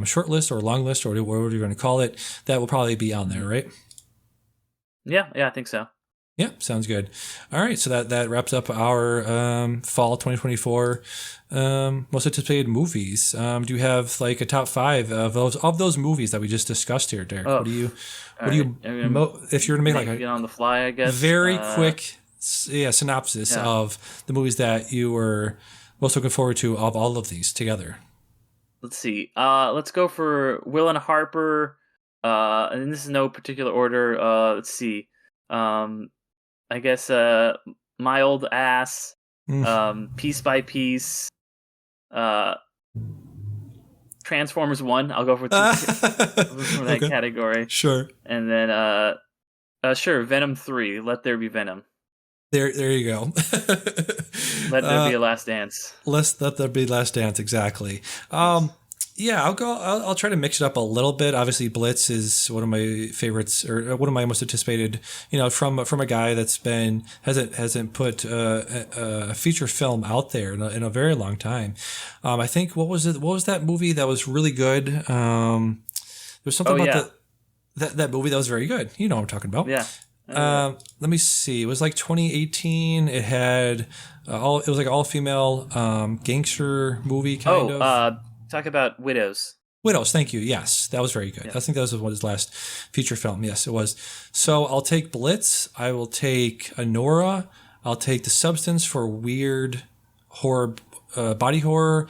short list or long list or whatever you're going to call it, that will probably be on there, right? Yeah, I think so. Yeah, sounds good. All right, so that wraps up our fall 2024 most anticipated movies. Do you have like a top 5 of those movies that we just discussed here, Derick? What do you if you're to make like a get on the fly, I guess. Very quick synopsis of the movies that you were most looking forward to of all of these together? Let's see. Let's go for Will and Harper. And this is no particular order. Let's see. I guess My Old Ass, Piece by Piece, Transformers 1. I'll go for that category. Sure. And then Venom 3. Let There Be Venom. There you go. Let There Be a Last Dance. Let There Be Last Dance, exactly. Yeah, I'll try to mix it up a little bit. Obviously, Blitz is one of my favorites, or one of my most anticipated. From a guy that's hasn't put a feature film out there in a very long time. I think what was that movie that was really good? There was something about that movie that was very good. You know what I'm talking about? Yeah. Let me see. It was like 2018. It had it was like all female gangster movie kind of. Talk about Widows. Widows, thank you. Yes, that was very good. Yeah. I think that was his last feature film. Yes, it was. So I'll take Blitz. I will take Anora. I'll take The Substance for weird horror, body horror.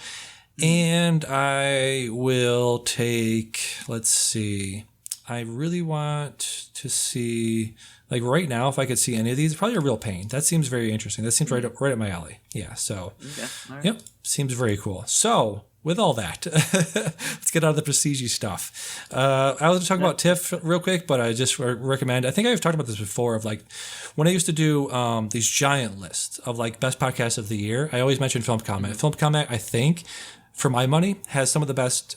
And I will take, let's see. I really want to see, like right now, if I could see any of these, probably A Real Pain. That seems very interesting. That seems right up my alley. Yeah, so, Yep, seems very cool. So, with all that, let's get out of the prestige stuff. I was talking about TIFF real quick, but I just recommend, I think I've talked about this before, of like when I used to do these giant lists of like best podcasts of the year, I always mention Film Comment. Film Comment, I think, for my money, has some of the best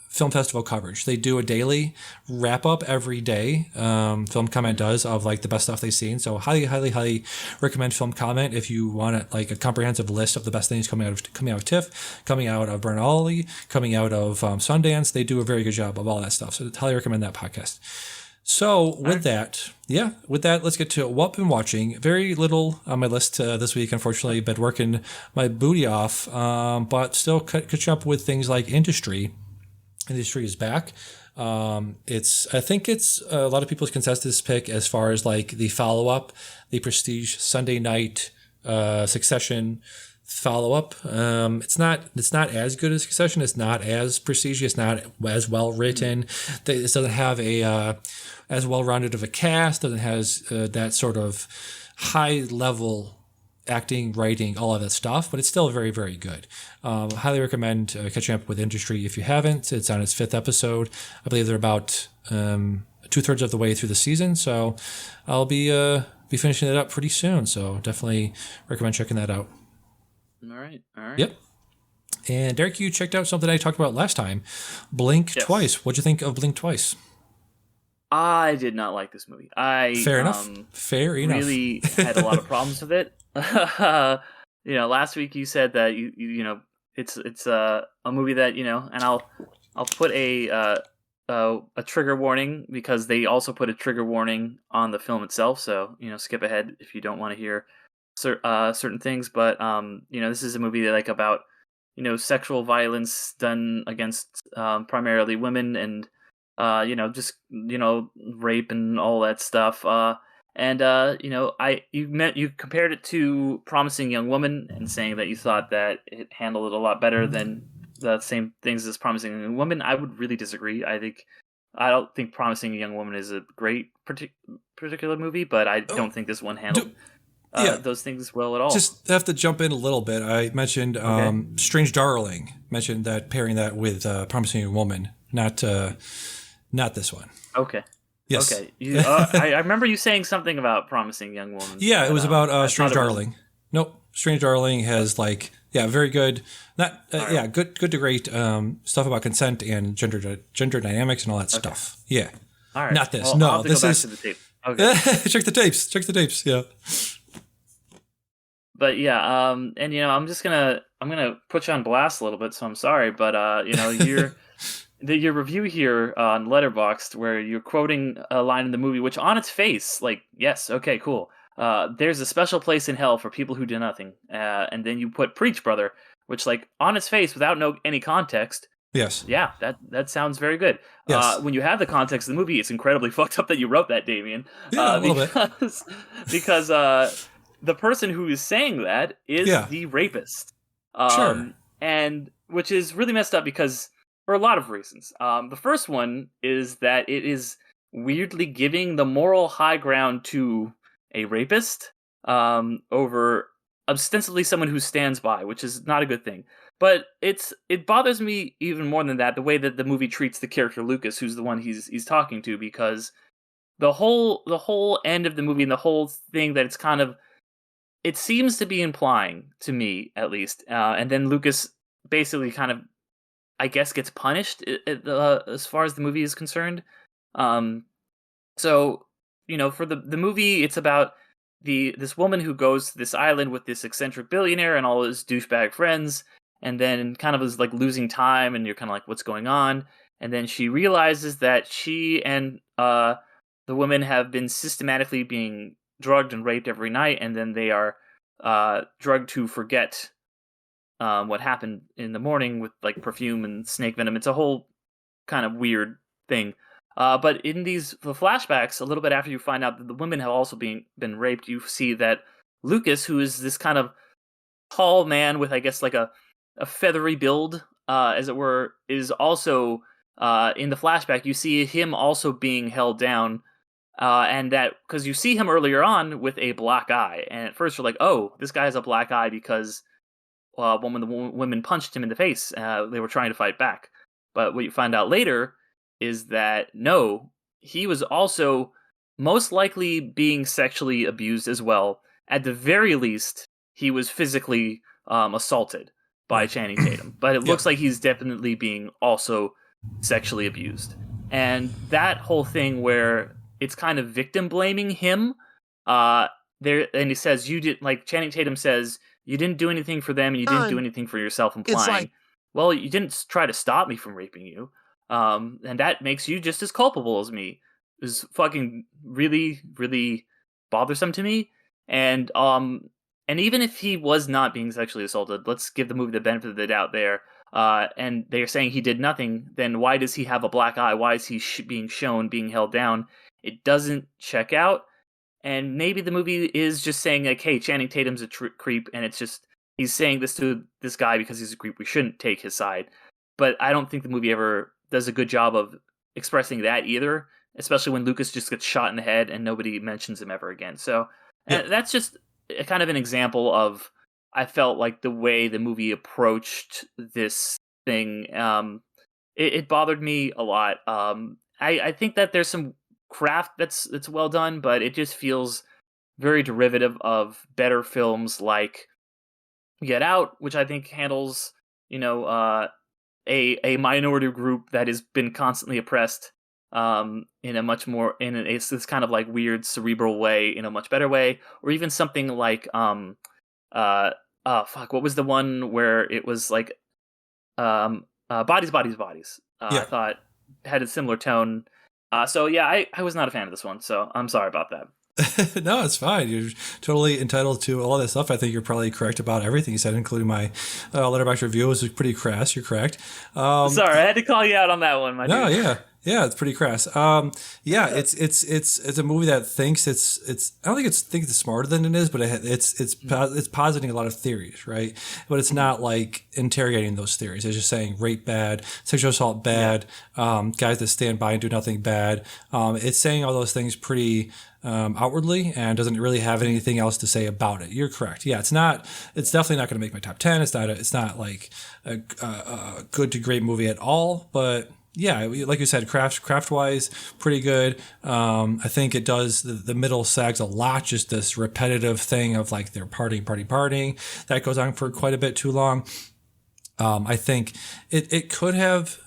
film festival coverage. They do a daily wrap up every day. Film Comment does, of like the best stuff they've seen. So highly recommend Film Comment if you want like a comprehensive list of the best things coming out of TIFF, coming out of Berlinale, coming out of Sundance. They do a very good job of all that stuff. So highly recommend that podcast. So with that, let's get to what I've been watching. Very little on my list this week, unfortunately. Been working my booty off, but still catch up with things like Industry. Industry is back. I think it's a lot of people's consensus pick as far as like the follow up, the Prestige Sunday night Succession follow up. It's not as good as Succession. It's not as Prestige. It's not as well written. It doesn't have a as well rounded of a cast. Doesn't has that sort of high level acting, writing, all of that stuff, but it's still very, very good. Highly recommend catching up with Industry if you haven't. It's on its 5th episode. I believe they're about 2/3 of the way through the season, so I'll be finishing it up pretty soon. So definitely recommend checking that out. All right. Yep. And Derick, you checked out something I talked about last time, Blink Twice. What'd you think of Blink Twice? I did not like this movie. Fair enough. Really had a lot of problems with it. Last week you said that it's a movie that and I'll put a trigger warning because they also put a trigger warning on the film itself. So skip ahead if you don't want to hear certain things. But this is a movie that about sexual violence done against primarily women and rape and all that stuff. You compared it to Promising Young Woman and saying that you thought that it handled it a lot better than the same things as Promising Young Woman. I would really disagree. I don't think Promising Young Woman is a great particular movie, but I don't think this one handled those things well at all. Just have to jump in a little bit. I mentioned Strange Darling. Mentioned that pairing that with Promising Young Woman, not this one. Okay. Yes. Okay. I remember you saying something about Promising Young Woman. Yeah, it was about Strange Darling. Nope. Strange Darling has very good, good to great stuff about consent and gender dynamics and all that stuff. Yeah. All right. Not this. Well, no, I'll have to this go back is. to the tape. Okay. Check the tapes. Yeah. But yeah, I'm gonna put you on blast a little bit, so I'm sorry, but your review here on Letterboxd, where you're quoting a line in the movie, which on its face, yes, okay, cool. There's a special place in hell for people who do nothing, and then you put "Preach, brother," which, on its face, without any context. Yes. Yeah, that sounds very good. Yes. When you have the context of the movie, it's incredibly fucked up that you wrote that, Damian. Yeah, a little bit. Because the person who is saying that is the rapist. Sure. And which is really messed up because for a lot of reasons. The first one is that it is weirdly giving the moral high ground to a rapist over ostensibly someone who stands by, which is not a good thing. But it bothers me even more than that, the way that the movie treats the character Lucas, who's the one he's talking to, because the whole end of the movie and the whole thing that it's kind of, it seems to be implying, to me at least, and then Lucas basically kind of, I guess, gets punished as far as the movie is concerned. So for the movie, it's about this woman who goes to this island with this eccentric billionaire and all his douchebag friends, and then kind of is losing time, and you're kind of what's going on? And then she realizes that she and the women have been systematically being drugged and raped every night, and then they are drugged to forget what happened in the morning with perfume and snake venom. It's a whole kind of weird thing. But in the flashbacks, a little bit after you find out that the women have also been raped, you see that Lucas, who is this kind of tall man with, I guess, a feathery build, as it were, is also in the flashback. You see him also being held down. And that, because you see him earlier on with a black eye, and at first you're like, oh, this guy has a black eye because when the women punched him in the face, they were trying to fight back. But what you find out later is that, no, he was also most likely being sexually abused as well. At the very least, he was physically assaulted by Channing Tatum. But it looks like he's definitely being also sexually abused. And that whole thing where it's kind of victim blaming him. And he says, you did, Channing Tatum says, you didn't do anything for them and you didn't do anything for yourself, implying, well, you didn't try to stop me from raping you. And that makes you just as culpable as me. is fucking really, really bothersome to me. And even if he was not being sexually assaulted, let's give the movie the benefit of the doubt there. And they're saying he did nothing. Then why does he have a black eye? Why is he being shown being held down? It doesn't check out. And maybe the movie is just saying like, "Hey, Channing Tatum's a creep," and it's just he's saying this to this guy because he's a creep. We shouldn't take his side. But I don't think the movie ever does a good job of expressing that either, especially when Lucas just gets shot in the head and nobody mentions him ever again. So that's just a kind of an example of I felt like the way the movie approached this thing. It bothered me a lot. I think that there's some craft that's well done, but it just feels very derivative of better films like Get Out, which I think handles a minority group that has been constantly oppressed in a much more it's this kind of like weird cerebral way in a much better way, or even something like what was the one where it was like Bodies, Bodies, Bodies. I thought had a similar tone. So yeah, I was not a fan of this one, so I'm sorry about that. No, it's fine. You're totally entitled to all that stuff. I think you're probably correct about everything you said, including my Letterboxd review was pretty crass. You're correct. Sorry, I had to call you out on that one, my dude. Yeah, it's pretty crass. It's a movie that thinks it's. I don't think it's smarter than it is, but it's positing a lot of theories, right? But it's not like interrogating those theories. It's just saying rape bad, sexual assault bad, guys that stand by and do nothing bad. It's saying all those things pretty outwardly and doesn't really have anything else to say about it. You're correct. Yeah, it's not. It's definitely not going to make my top 10. It's not like a good to great movie at all, but. Yeah, like you said, craft wise, pretty good. I think it does. The middle sags a lot. Just this repetitive thing of like they're partying. That goes on for quite a bit too long. I think it could have,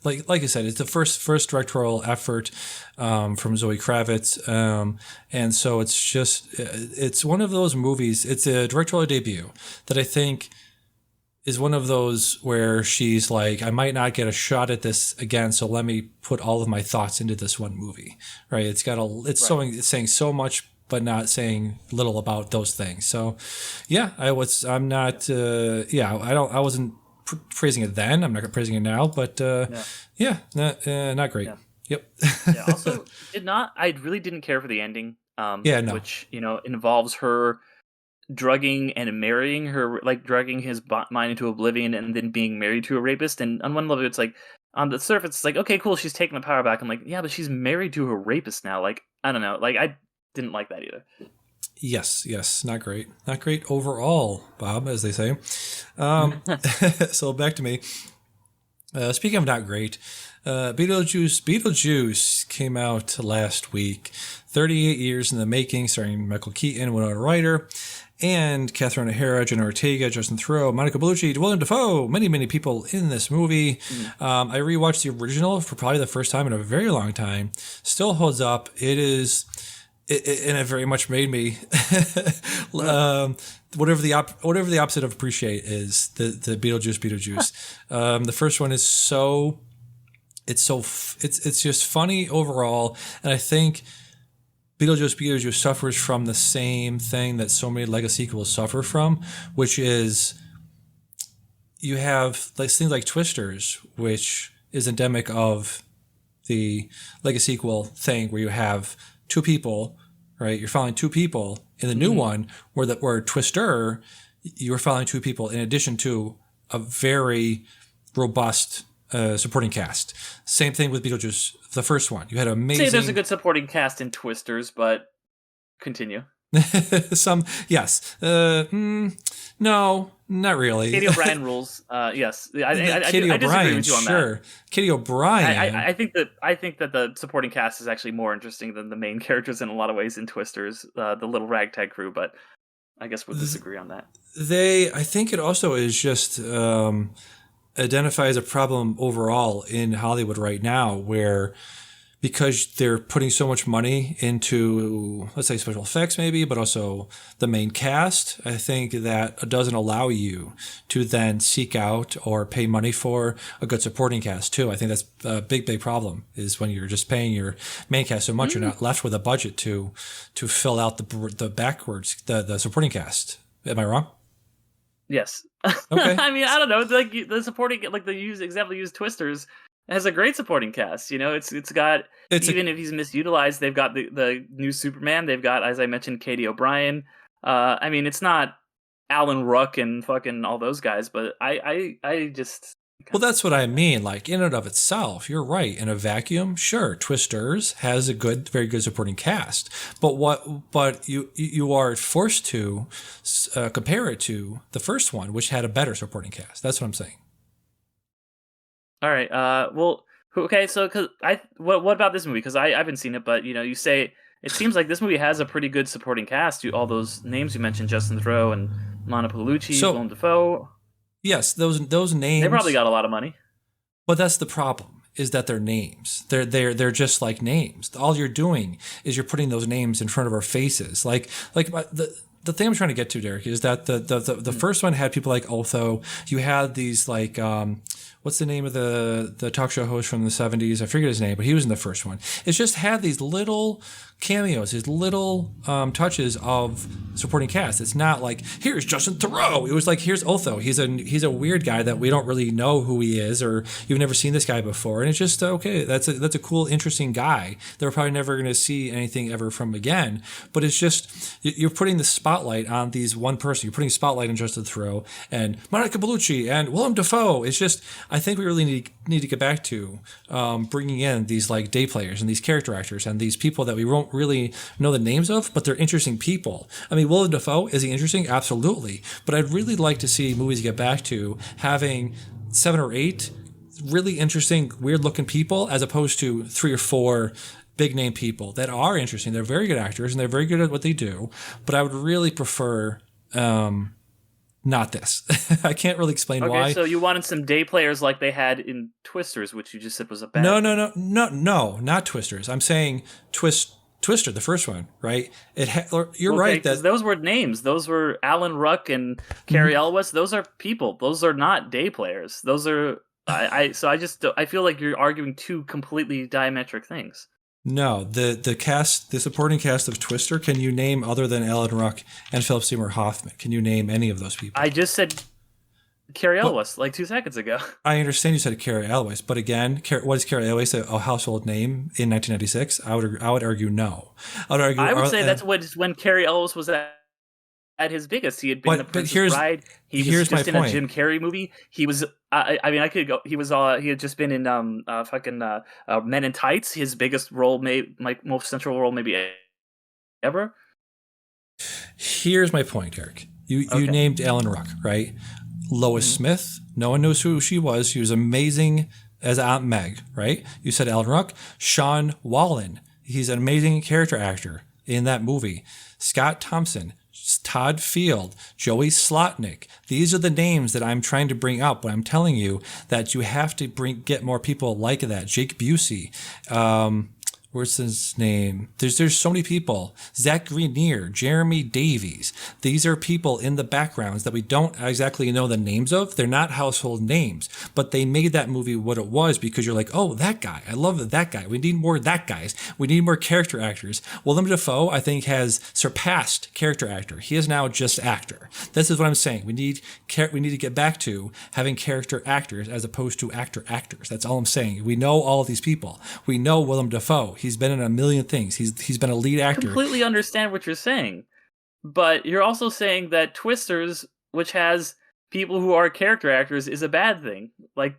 like I said, it's the first directorial effort from Zoe Kravitz, and so it's one of those movies. It's a directorial debut that I think is one of those where she's like, I might not get a shot at this again, so let me put all of my thoughts into this one movie, right? It's saying so much, but not saying little about those things. So, yeah, I wasn't praising it then. I'm not praising it now, but not great. Yeah. Yep. Also, I really didn't care for the ending. Which involves her drugging and marrying her, like drugging his mind into oblivion and then being married to a rapist. And on one level, it's like, on the surface, it's like, okay, cool, she's taking the power back. I'm like, yeah, but she's married to a rapist now. Like, I don't know. Like, I didn't like that either. Yes, not great overall, Bob, as they say. So back to me. Speaking of not great, Beetlejuice came out last week. 38 years in the making, starring Michael Keaton, Winona Ryder, and Catherine O'Hara, Jenna Ortega, Justin Theroux, Monica Bellucci, Willem Dafoe, many people in this movie. I rewatched the original for probably the first time in a very long time. Still holds up. And it very much made me whatever the opposite of appreciate is the Beetlejuice. The first one is it's just funny overall, and I think Beetlejuice suffers from the same thing that so many Lego sequels suffer from, which is you have like things like Twisters, which is endemic of the Lego sequel thing, where you have two people, right? You're following two people. In the new one, where Twister, you were following two people in addition to a very robust supporting cast. Same thing with Beetlejuice, the first one. You had amazing. Say there's a good supporting cast in Twisters, but continue. Yes. No, not really. Katie O'Brien rules. Yes, I Katie disagree with you on sure. that. Katie O'Brien. I think that the supporting cast is actually more interesting than the main characters in a lot of ways in Twisters, the little ragtag crew. But I guess we'll disagree on that. I think it also is just identifies a problem overall in Hollywood right now, where because they're putting so much money into, let's say, special effects maybe, but also the main cast, I think that doesn't allow you to then seek out or pay money for a good supporting cast too. I think that's a big problem, is when you're just paying your main cast so much, you're not left with a budget to fill out the supporting cast. Am I wrong? Yes. Okay. I mean, I don't know. Like the supporting, like the example used Twisters has a great supporting cast. You know, it's got even if he's misutilized, they've got the new Superman. They've got, as I mentioned, Katie O'Brien. I mean, it's not Alan Ruck and fucking all those guys, but I just. Well, that's what I mean. Like, in and of itself, you're right. In a vacuum, sure, Twisters has a very good supporting cast. But you are forced to compare it to the first one, which had a better supporting cast. That's what I'm saying. All right. Well, okay. So, what about this movie? Because I haven't seen it, but you say it seems like this movie has a pretty good supporting cast. All those names you mentioned, Justin Theroux and Monica Bellucci, Willem Dafoe. Yes, those names. They probably got a lot of money. But that's the problem, is that they're names. They're just like names. All you're doing is you're putting those names in front of our faces. Like the thing I'm trying to get to, Derick, is that the first one had people like Otho. You had these like what's the name of the talk show host from the 70s? I forget his name, but he was in the first one. It's just had these little cameos, these little touches of supporting cast. It's not like, here's Justin Theroux. It was like, here's Otho. He's a weird guy that we don't really know who he is, or you've never seen this guy before. And it's just, okay, that's a cool, interesting guy that we're probably never going to see anything ever from again. But it's just, you're putting the spotlight on these one person. You're putting a spotlight on Justin Theroux and Monica Bellucci and Willem Dafoe. It's just, I think we really need to get back to bringing in these like day players and these character actors and these people that we won't really know the names of, but they're interesting people. I mean, Willem Dafoe, is he interesting? Absolutely. But I'd really like to see movies get back to having 7 or 8 really interesting, weird-looking people, as opposed to 3 or 4 big-name people that are interesting. They're very good actors, and they're very good at what they do. But I would really prefer not this. I can't really explain why. Okay, so you wanted some day players like they had in Twisters, which you just said was a bad No, not Twisters. I'm saying Twister, the first one, right? You're right that those were names. Those were Alan Ruck and Cary Elwes. Those are people. Those are not day players. Those are I feel like you're arguing two completely diametric things. No, the supporting cast of Twister, can you name, other than Alan Ruck and Philip Seymour Hoffman, can you name any of those people? I just said Cary Elwes like 2 seconds ago. I understand you said Cary Elwes, but again, what is Cary Elwes, a household name in 1996? I would argue no. I would say that's when Cary Elwes was at his biggest. He had been The Princess Bride. He was just in a Jim Carrey movie. He was. I mean, I could go. He was. He had just been in Men in Tights. His biggest role, my most central role, maybe ever. Here's my point, Derick. You named Alan Ruck, right? Lois Smith. No one knows who she was. She was amazing as Aunt Meg, right? You said Alan Ruck. Sean Wallen. He's an amazing character actor in that movie. Scott Thompson. Todd Field, Joey Slotnick. These are the names that I'm trying to bring up when I'm telling you that you have to get more people like that. Jake Busey. What's his name? There's so many people. Zach Grenier, Jeremy Davies. These are people in the backgrounds that we don't exactly know the names of. They're not household names, but they made that movie what it was because you're like, oh, that guy. I love that guy. We need more that guys. We need more character actors. Willem Dafoe, I think, has surpassed character actor. He is now just actor. This is what I'm saying. We need to get back to having character actors as opposed to actors. That's all I'm saying. We know all of these people. We know Willem Dafoe. He's been in a million things. He's been a lead actor. I completely understand what you're saying, but you're also saying that Twisters, which has people who are character actors, is a bad thing. Like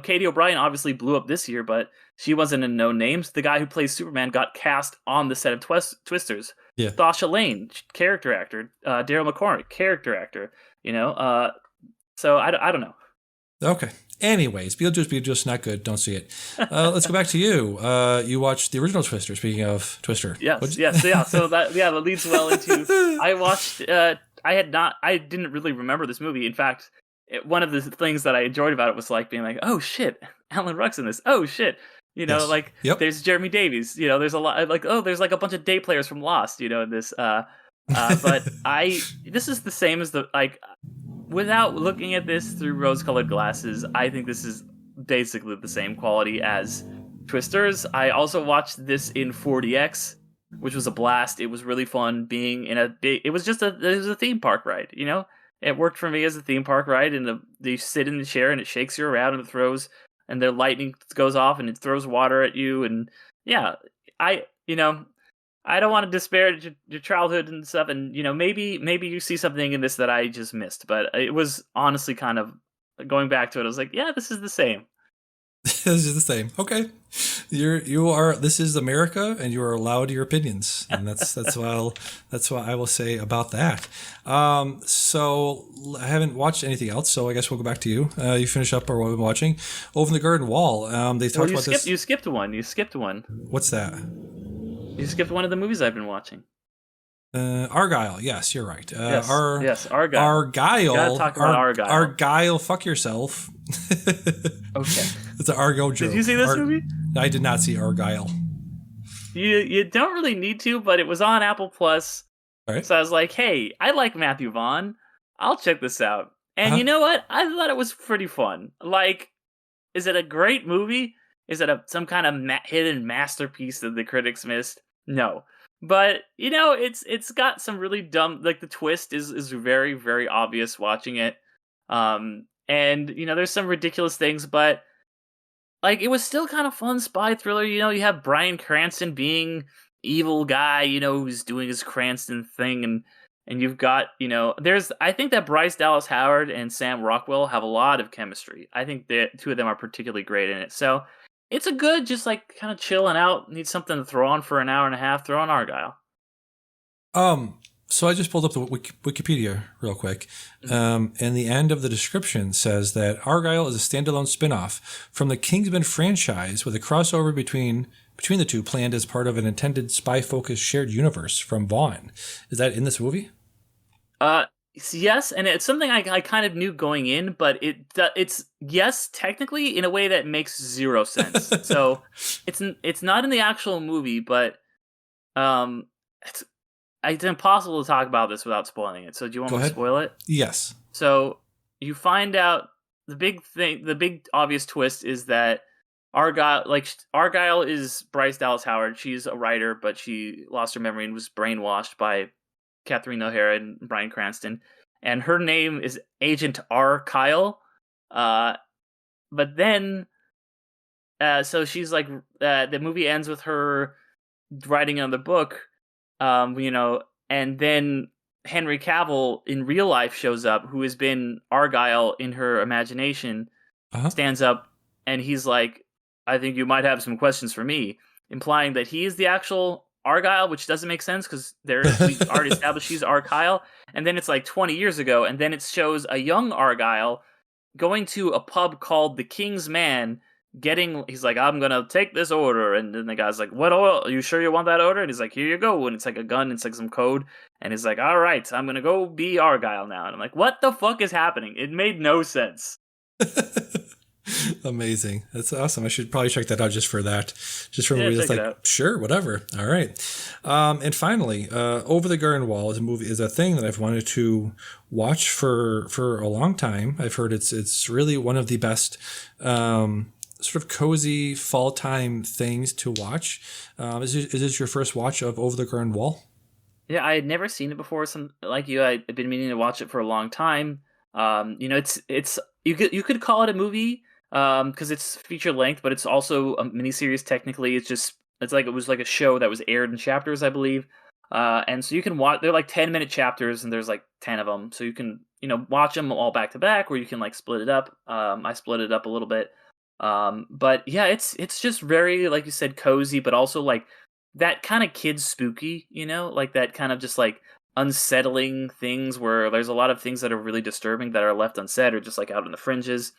Katie O'Brien obviously blew up this year, but she wasn't in No Names. The guy who plays Superman got cast on the set of Twisters. Yeah. Sasha Lane, character actor. Daryl McCormick, character actor. So I don't know. Okay. Anyways, Beetlejuice, not good. Don't see it. Let's go back to you. You watched the original Twister. Speaking of Twister, yes. So that leads well into. I watched. I didn't really remember this movie. In fact, one of the things that I enjoyed about it was like being like, oh shit, Alan Ruck's in this. Oh shit, Yes. Like Yep. there's Jeremy Davies. There's a lot like there's like a bunch of day players from Lost. In this. But this is the same as the like. Without looking at this through rose-colored glasses, I think this is basically the same quality as Twisters. I also watched this in 4DX, which was a blast. It was really fun being in a big. It was a theme park ride. It worked for me as a theme park ride, and you sit in the chair and it shakes you around and it throws, and the lightning goes off and it throws water at you, and yeah, I I don't want to disparage your childhood and stuff, and maybe you see something in this that I just missed, but it was honestly kind of going back to it. I was like, yeah, this is the same. This is the same. Okay, you are. This is America, and you are allowed your opinions, and that's what I will say about that. So I haven't watched anything else, so I guess we'll go back to you. You finish up or what we've been watching. Over the Garden Wall. They talked about this. You skipped one. What's that? You skipped one of the movies I've been watching. Argylle. Yes, you're right. Yes, Argylle. Argylle. Gotta talk about Argylle. Argylle, fuck yourself. Okay. It's an Argo joke. Did you see this movie? I did not see Argylle. You don't really need to, but it was on Apple Plus. All right. So I was like, hey, I like Matthew Vaughn. I'll check this out. And you know what? I thought it was pretty fun. Like, is it a great movie? Is it some kind of hidden masterpiece that the critics missed? No. But, it's got some really dumb, like the twist is very, very obvious watching it. And, there's some ridiculous things, but like it was still kind of fun spy thriller. You have Bryan Cranston being evil guy, who's doing his Cranston thing. And you've got, I think that Bryce Dallas Howard and Sam Rockwell have a lot of chemistry. I think the two of them are particularly great in it. So it's a good, just like kind of chilling out, need something to throw on for an hour and a half, throw on Argylle. So I just pulled up the Wikipedia real quick. And the end of the description says that Argylle is a standalone spin-off from the Kingsman franchise with a crossover between the two planned as part of an intended spy-focused shared universe from Vaughn. Is that in this movie? Yes, and it's something I kind of knew going in, but it's yes, technically in a way that makes zero sense. So it's not in the actual movie, but it's impossible to talk about this without spoiling it. So do you want me to spoil it? Yes. So you find out the big obvious twist is that Argylle is Bryce Dallas Howard. She's a writer, but she lost her memory and was brainwashed by Catherine O'Hara and Bryan Cranston, and her name is Agent Argylle. But then, so she's like, the movie ends with her writing on the book, and then Henry Cavill in real life shows up, who has been Argylle in her imagination, stands up, and he's like, I think you might have some questions for me, implying that he is the actual Argylle, which doesn't make sense because we already established she's Argylle, and then it's like 20 years ago, and then it shows a young Argylle going to a pub called the King's Man, he's like, I'm gonna take this order, and then the guy's like, what oil? Are you sure you want that order? And he's like, here you go, and it's like a gun, it's like some code, and he's like, all right, I'm gonna go be Argylle now, and I'm like, what the fuck is happening? It made no sense. Amazing. That's awesome. I should probably check that out just for that. Just for a movie that's like, sure, whatever. All right. And finally, Over the Garden Wall is a thing that I've wanted to watch for a long time. I've heard it's really one of the best sort of cozy fall time things to watch. Is this your first watch of Over the Garden Wall? Yeah, I had never seen it before. Like you, I've been meaning to watch it for a long time. It's you could call it a movie. Because it's feature length, but it's also a miniseries. Technically, it was like a show that was aired in chapters, I believe. And so you can watch. They're like 10-minute chapters, and there's like 10 of them. So you can watch them all back to back, or you can like split it up. I split it up a little bit. But yeah, it's just very, like you said, cozy, but also like that kind of kid spooky. Like that kind of just like unsettling things where there's a lot of things that are really disturbing that are left unsaid or just like out in the fringes.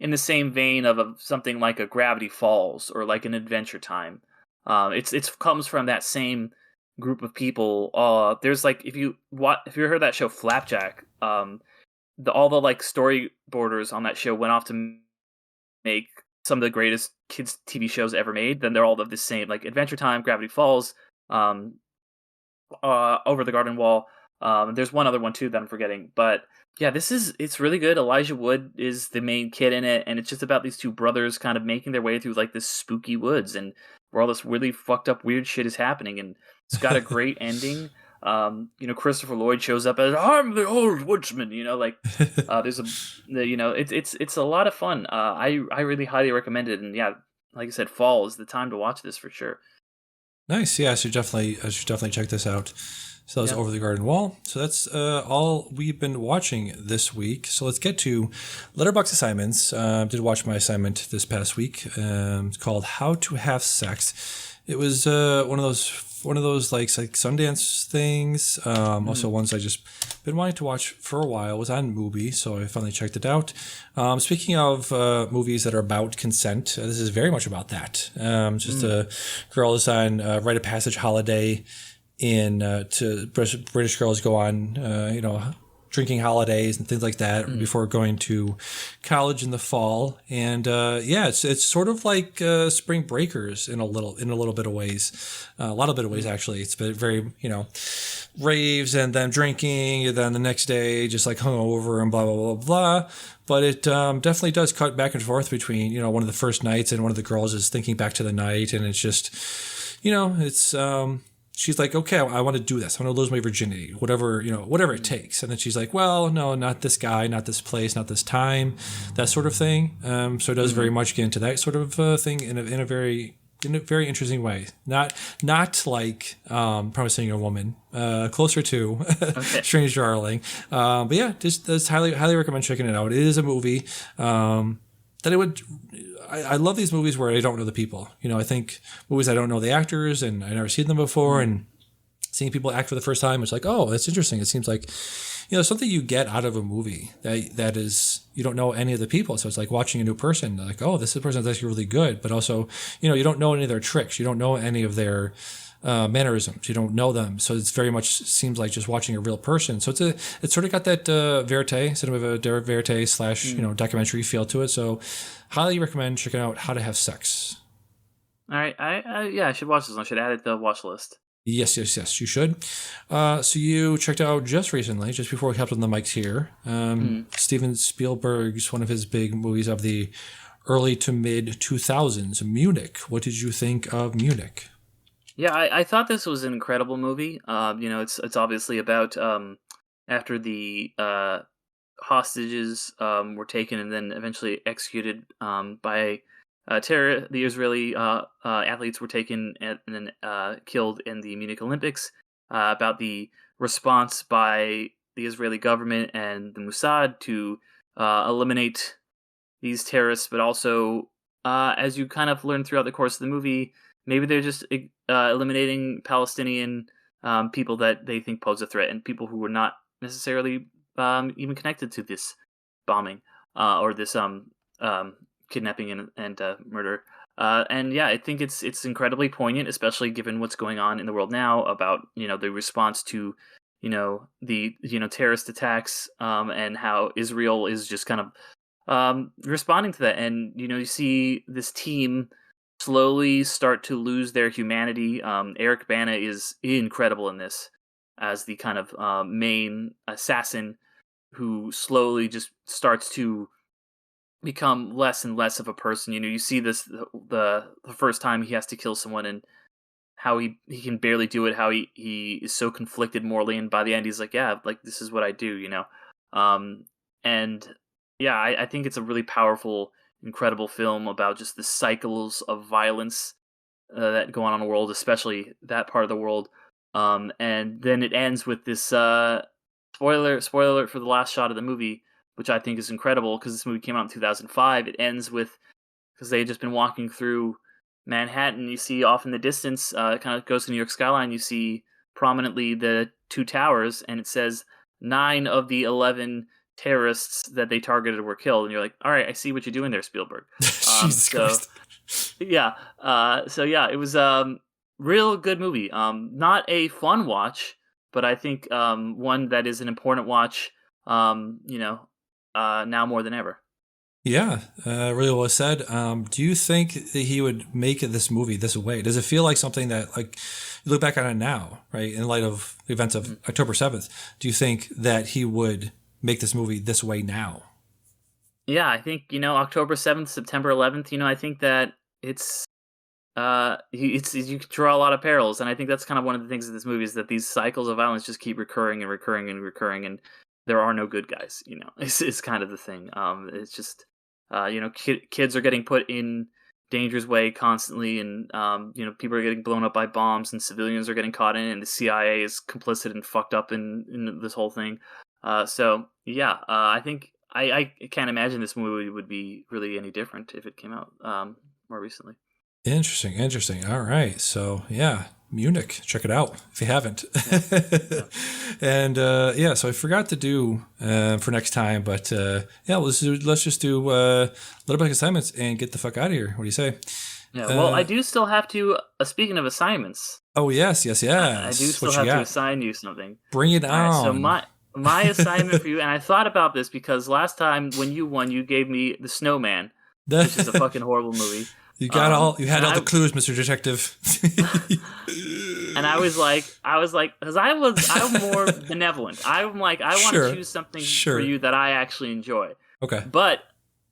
In the same vein of something like a Gravity Falls or like an Adventure Time. It comes from that same group of people. There's like, if you heard that show Flapjack, all the like storyboarders on that show went off to make some of the greatest kids TV shows ever made, then they're all of the same, like Adventure Time, Gravity Falls, um, Over the Garden Wall. There's one other one too that I'm forgetting, but yeah, it's really good. Elijah Wood is the main kid in it, and it's just about these two brothers kind of making their way through like this spooky woods, and where all this really fucked up weird shit is happening, and it's got a great ending. Christopher Lloyd shows up as I'm the old woodsman. There's it's a lot of fun. I really highly recommend it, and yeah, like I said, fall is the time to watch this for sure. Nice. Yeah, I should definitely check this out. So that was Over the Garden Wall. So that's all we've been watching this week. So let's get to Letterboxd assignments. Did watch my assignment this past week. It's called How to Have Sex. It was one of those like Sundance things. Also ones I just been wanting to watch for a while. It was on Mubi, so I finally checked it out. Speaking of movies that are about consent, this is very much about that. Just a girl is on rite of passage holiday to British girls go on, drinking holidays and things like that before going to college in the fall. And it's sort of like Spring Breakers in a little bit of ways, a lot of bit of ways actually. It's been very raves and then drinking, and then the next day just like hungover and blah blah blah blah. But it definitely does cut back and forth between one of the first nights and one of the girls is thinking back to the night, and it's just it's. She's like, okay, I want to do this. I want to lose my virginity, whatever it takes. And then she's like, well, no, not this guy, not this place, not this time, that sort of thing. So it does very much get into that sort of thing in a very interesting way. Not like Promising Young Woman, closer to Strange Darling. But yeah, just highly recommend checking it out. It is a movie that it would. I love these movies where I don't know the people. I think movies I don't know the actors and I never seen them before, and seeing people act for the first time, it's like, oh, that's interesting. It seems like, something you get out of a movie that is, you don't know any of the people. So it's like watching a new person, like, oh, this person is actually really good. But also, you don't know any of their tricks. You don't know any of their mannerisms. You don't know them. So it's very much seems like just watching a real person. So it's sort of got that cinema verite / documentary feel to it. So highly recommend checking out How to Have Sex. All right. I should watch this one. I should add it to the watch list. Yes, you should. So you checked out just recently, just before we hopped on the mics here, Steven Spielberg's one of his big movies of the early to mid 2000s, Munich. What did you think of Munich? Yeah, I thought this was an incredible movie. It's obviously about after the hostages were taken and then eventually executed by terror. The Israeli athletes were taken and then killed in the Munich Olympics. About the response by the Israeli government and the Mossad to eliminate these terrorists, but also as you kind of learn throughout the course of the movie, maybe they're just eliminating Palestinian people that they think pose a threat, and people who were not necessarily even connected to this bombing or this kidnapping and murder. And yeah, I think it's incredibly poignant, especially given what's going on in the world now about the response to the terrorist attacks and how Israel is just kind of responding to that. And you see this team slowly start to lose their humanity. Eric Bana is incredible in this as the kind of main assassin who slowly just starts to become less and less of a person. You see this the first time he has to kill someone and how he can barely do it, how he is so conflicted morally, and by the end he's like, yeah, like this is what I do, and yeah, I think it's a really powerful, incredible film about just the cycles of violence that go on in the world, especially that part of the world. And then it ends with this spoiler alert for the last shot of the movie, which I think is incredible because this movie came out in 2005. It ends with, because they had just been walking through Manhattan, you see off in the distance, it kind of goes to New York skyline, you see prominently the two towers, and it says 9 of the 11 terrorists that they targeted were killed, and you're like, all right, I see what you're doing there, Spielberg. Jesus Christ. Yeah. It was real good movie. Not a fun watch, but I think one that is an important watch, now more than ever. Yeah, really well said. Do you think that he would make this movie this way? Does it feel like something that, like, you look back on it now, right, in light of the events of October 7th, do you think that he would make this movie this way now? Yeah, I think, October 7th, September 11th, I think that it's you could draw a lot of parallels, and I think that's kind of one of the things of this movie is that these cycles of violence just keep recurring and recurring and recurring, and there are no good guys. It's kind of the thing. It's just kids are getting put in danger's way constantly, and people are getting blown up by bombs, and civilians are getting caught in it, and the CIA is complicit and fucked up in this whole thing. So yeah, I think I can't imagine this movie would be really any different if it came out more recently. Interesting. All right. So, yeah, Munich. Check it out if you haven't. Yeah. And so I forgot to do for next time, but let's just do Letterboxd assignments and get the fuck out of here. What do you say? Yeah. Well, I do still have to. Speaking of assignments. Oh yes. I do still have to assign you something. Bring it on. Right, so my assignment for you, and I thought about this because last time when you won, you gave me The Snowman, which is a fucking horrible movie. You got you had all the clues, Mr. Detective. And I was like, because I'm more benevolent. I'm like, I want to choose something for you that I actually enjoy. Okay. But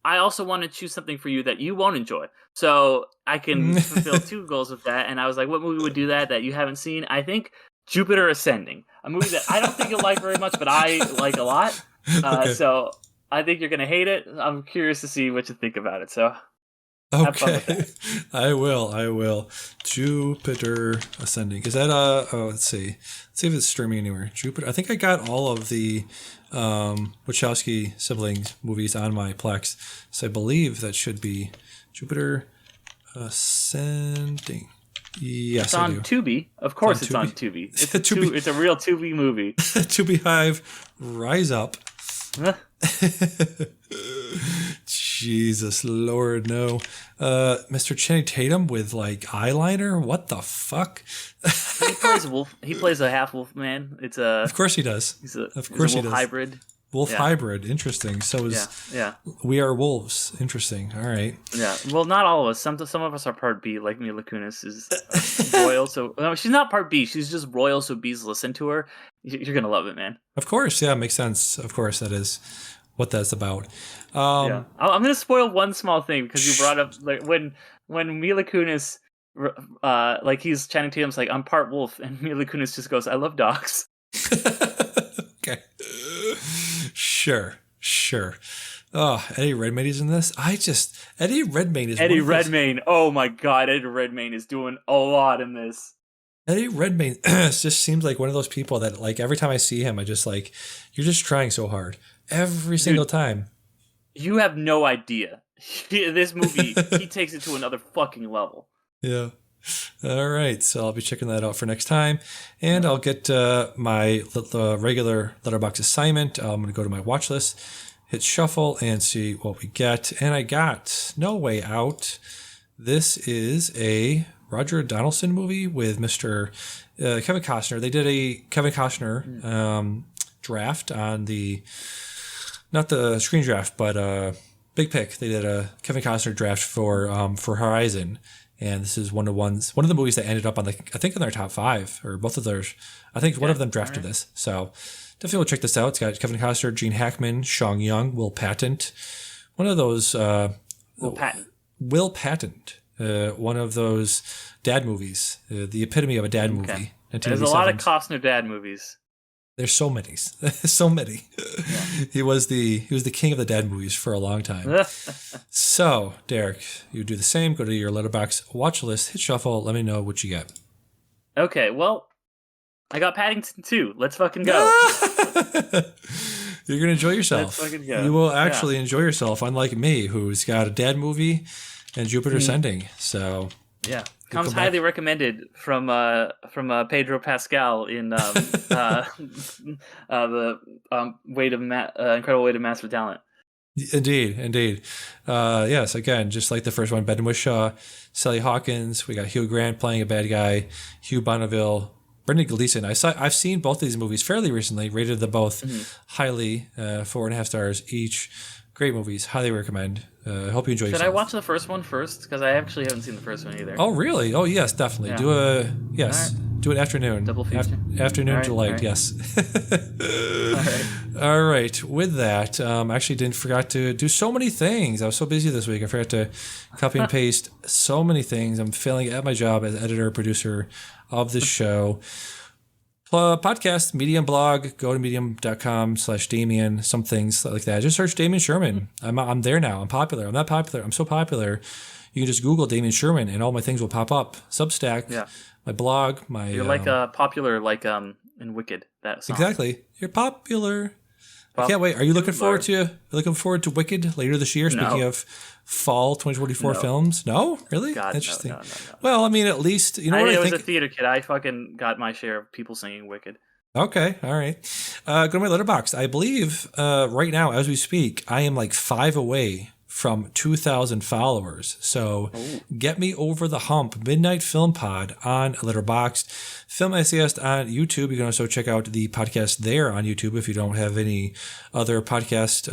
I also want to choose something for you that you won't enjoy. So I can fulfill two goals with that. And I was like, what movie would do that you haven't seen? I think Jupiter Ascending, a movie that I don't think you'll like very much, but I like a lot. Okay. So I think you're going to hate it. I'm curious to see what you think about it. So okay, I will. Jupiter Ascending. Is that let's see if it's streaming anywhere. Jupiter. I think I got all of the Wachowski siblings movies on my Plex, so I believe that should be Jupiter Ascending. Yes, it's on Tubi. Of course, it's on Tubi. It's it's a real Tubi movie. Tubi Hive, rise up. Jesus Lord, no. Mr. Channing Tatum with like eyeliner? What the fuck? He plays a wolf. He plays a half wolf man. Of course he does. He's a wolf hybrid. Wolf hybrid. Interesting. So We Are Wolves. Interesting. All right. Yeah. Well, not all of us. Some of us are part B, like Mila Kunis is royal. So no, she's not part B. She's just royal. So B's listen to her. You're gonna love it, man. Of course. Yeah. Makes sense. Of course, that is what that's about. I'm gonna spoil one small thing because you brought up like when Mila Kunis, he's Channing Tatum's like, I'm part wolf, and Mila Kunis just goes, I love dogs. Okay. Sure. Oh, Eddie Redmayne is in this. Eddie Redmayne. Oh my God, Eddie Redmayne is doing a lot in this. Eddie Redmayne just seems like one of those people that, like, every time I see him, I just like, you're just trying so hard every single time. You have no idea. This movie, he takes it to another fucking level. Yeah. All right. So I'll be checking that out for next time. And I'll get my regular Letterboxd assignment. I'm going to go to my watch list, hit shuffle, and see what we get. And I got No Way Out. This is a Roger Donaldson movie with Mr. Kevin Costner. They did a Kevin Costner draft on not the screen draft, but Big Pick. They did a Kevin Costner draft for Horizon, and this is one of the movies that ended up on I think in their top 5 or both of theirs. I think one of them drafted this, so definitely will check this out. It's got Kevin Costner, Gene Hackman, Sean Young, Will Patton. One of those Will Patton. One of those dad movies, the epitome of a dad movie. There's a lot of Costner dad movies. There's so many, Yeah. He was the king of the dad movies for a long time. So, Derick, you do the same. Go to your Letterboxd watch list, hit shuffle. Let me know what you get. Okay, well, I got Paddington 2. Let's fucking go. You're gonna enjoy yourself. Let's fucking go. You will actually enjoy yourself, unlike me, who's got a dad movie and Jupiter Ascending. So yeah, comes highly recommended from Pedro Pascal in the Incredible Weight of Massive Talent. Indeed. Yes, again, just like the first one, Ben Whishaw, Sally Hawkins. We got Hugh Grant playing a bad guy, Hugh Bonneville, Brendan Gleeson. I've seen both of these movies fairly recently. Rated them both highly, 4.5 stars each. Great movies. Highly recommend. Hope you enjoy yourself. Should I watch the first one first? Because I actually haven't seen the first one either. Oh, really? Oh, yes, definitely. Yeah. Do it afternoon. Double feature. Afternoon delight, yes. All right. With that, I actually forgot to do so many things. I was so busy this week. I forgot to copy and paste so many things. I'm failing at my job as editor, producer of this show. Podcast, Medium blog, go to medium.com/Damian, some things like that. Just search Damian Sherman. I'm there now. I'm popular. I'm not popular. I'm so popular. You can just Google Damian Sherman and all my things will pop up. Substack, my blog, You're like popular, like in Wicked, that song. Exactly. You're popular. I can't wait. Are you looking forward to Wicked later this year? Speaking of fall 2024 films, no, really? God, interesting. No. Well, I mean, at least you know what I think. I was a theater kid. I fucking got my share of people singing Wicked. Okay, all right. Go to my Letterboxd. I believe right now, as we speak, I am like 5 away from 2,000 followers. So get me over the hump. Midnight Film Pod on Letterboxd. Film Essayist on YouTube. You can also check out the podcast there on YouTube if you don't have any other podcast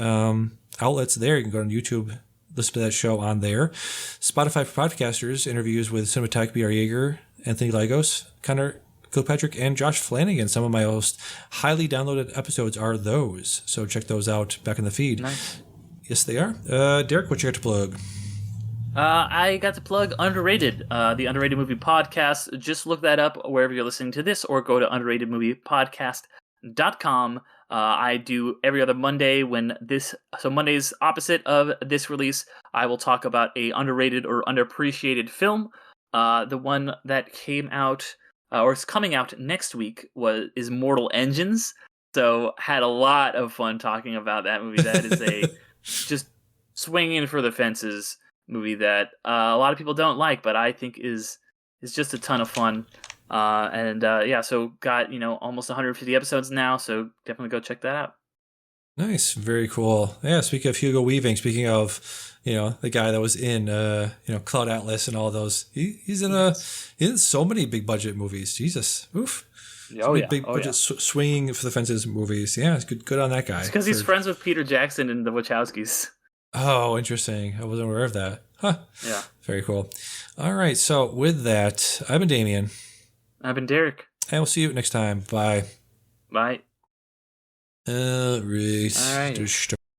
outlets there. You can go on YouTube, listen to that show on there. Spotify for Podcasters, interviews with Cinematech, B.R. Yeager, Anthony Lagos, Connor Kilpatrick, and Josh Flanagan. Some of my most highly downloaded episodes are those. So check those out back in the feed. Nice. Yes, they are. Derick, what you got to plug? I got to plug Underrated, the Underrated Movie Podcast. Just look that up wherever you're listening to this, or go to underratedmoviepodcast.com. I do every other Monday so Monday's opposite of this release, I will talk about a underrated or underappreciated film. The one that came out, or is coming out next week, is Mortal Engines. So had a lot of fun talking about that movie. That is a just swinging for the fences movie that a lot of people don't like, but I think is just a ton of fun. So got almost 150 episodes now, so definitely go check that out. Nice, very cool. Yeah, speaking of Hugo Weaving, speaking of the guy that was in Cloud Atlas and all those, he's in so many big budget movies. Jesus, oof. Big budget swinging for the fences movies. Yeah, it's good on that guy. It's because he's friends with Peter Jackson and the Wachowskis. Oh, interesting. I wasn't aware of that. Huh. Yeah. Very cool. All right. So with that, I've been Damian. I've been Derick. And we'll see you next time. Bye. Bye. All right.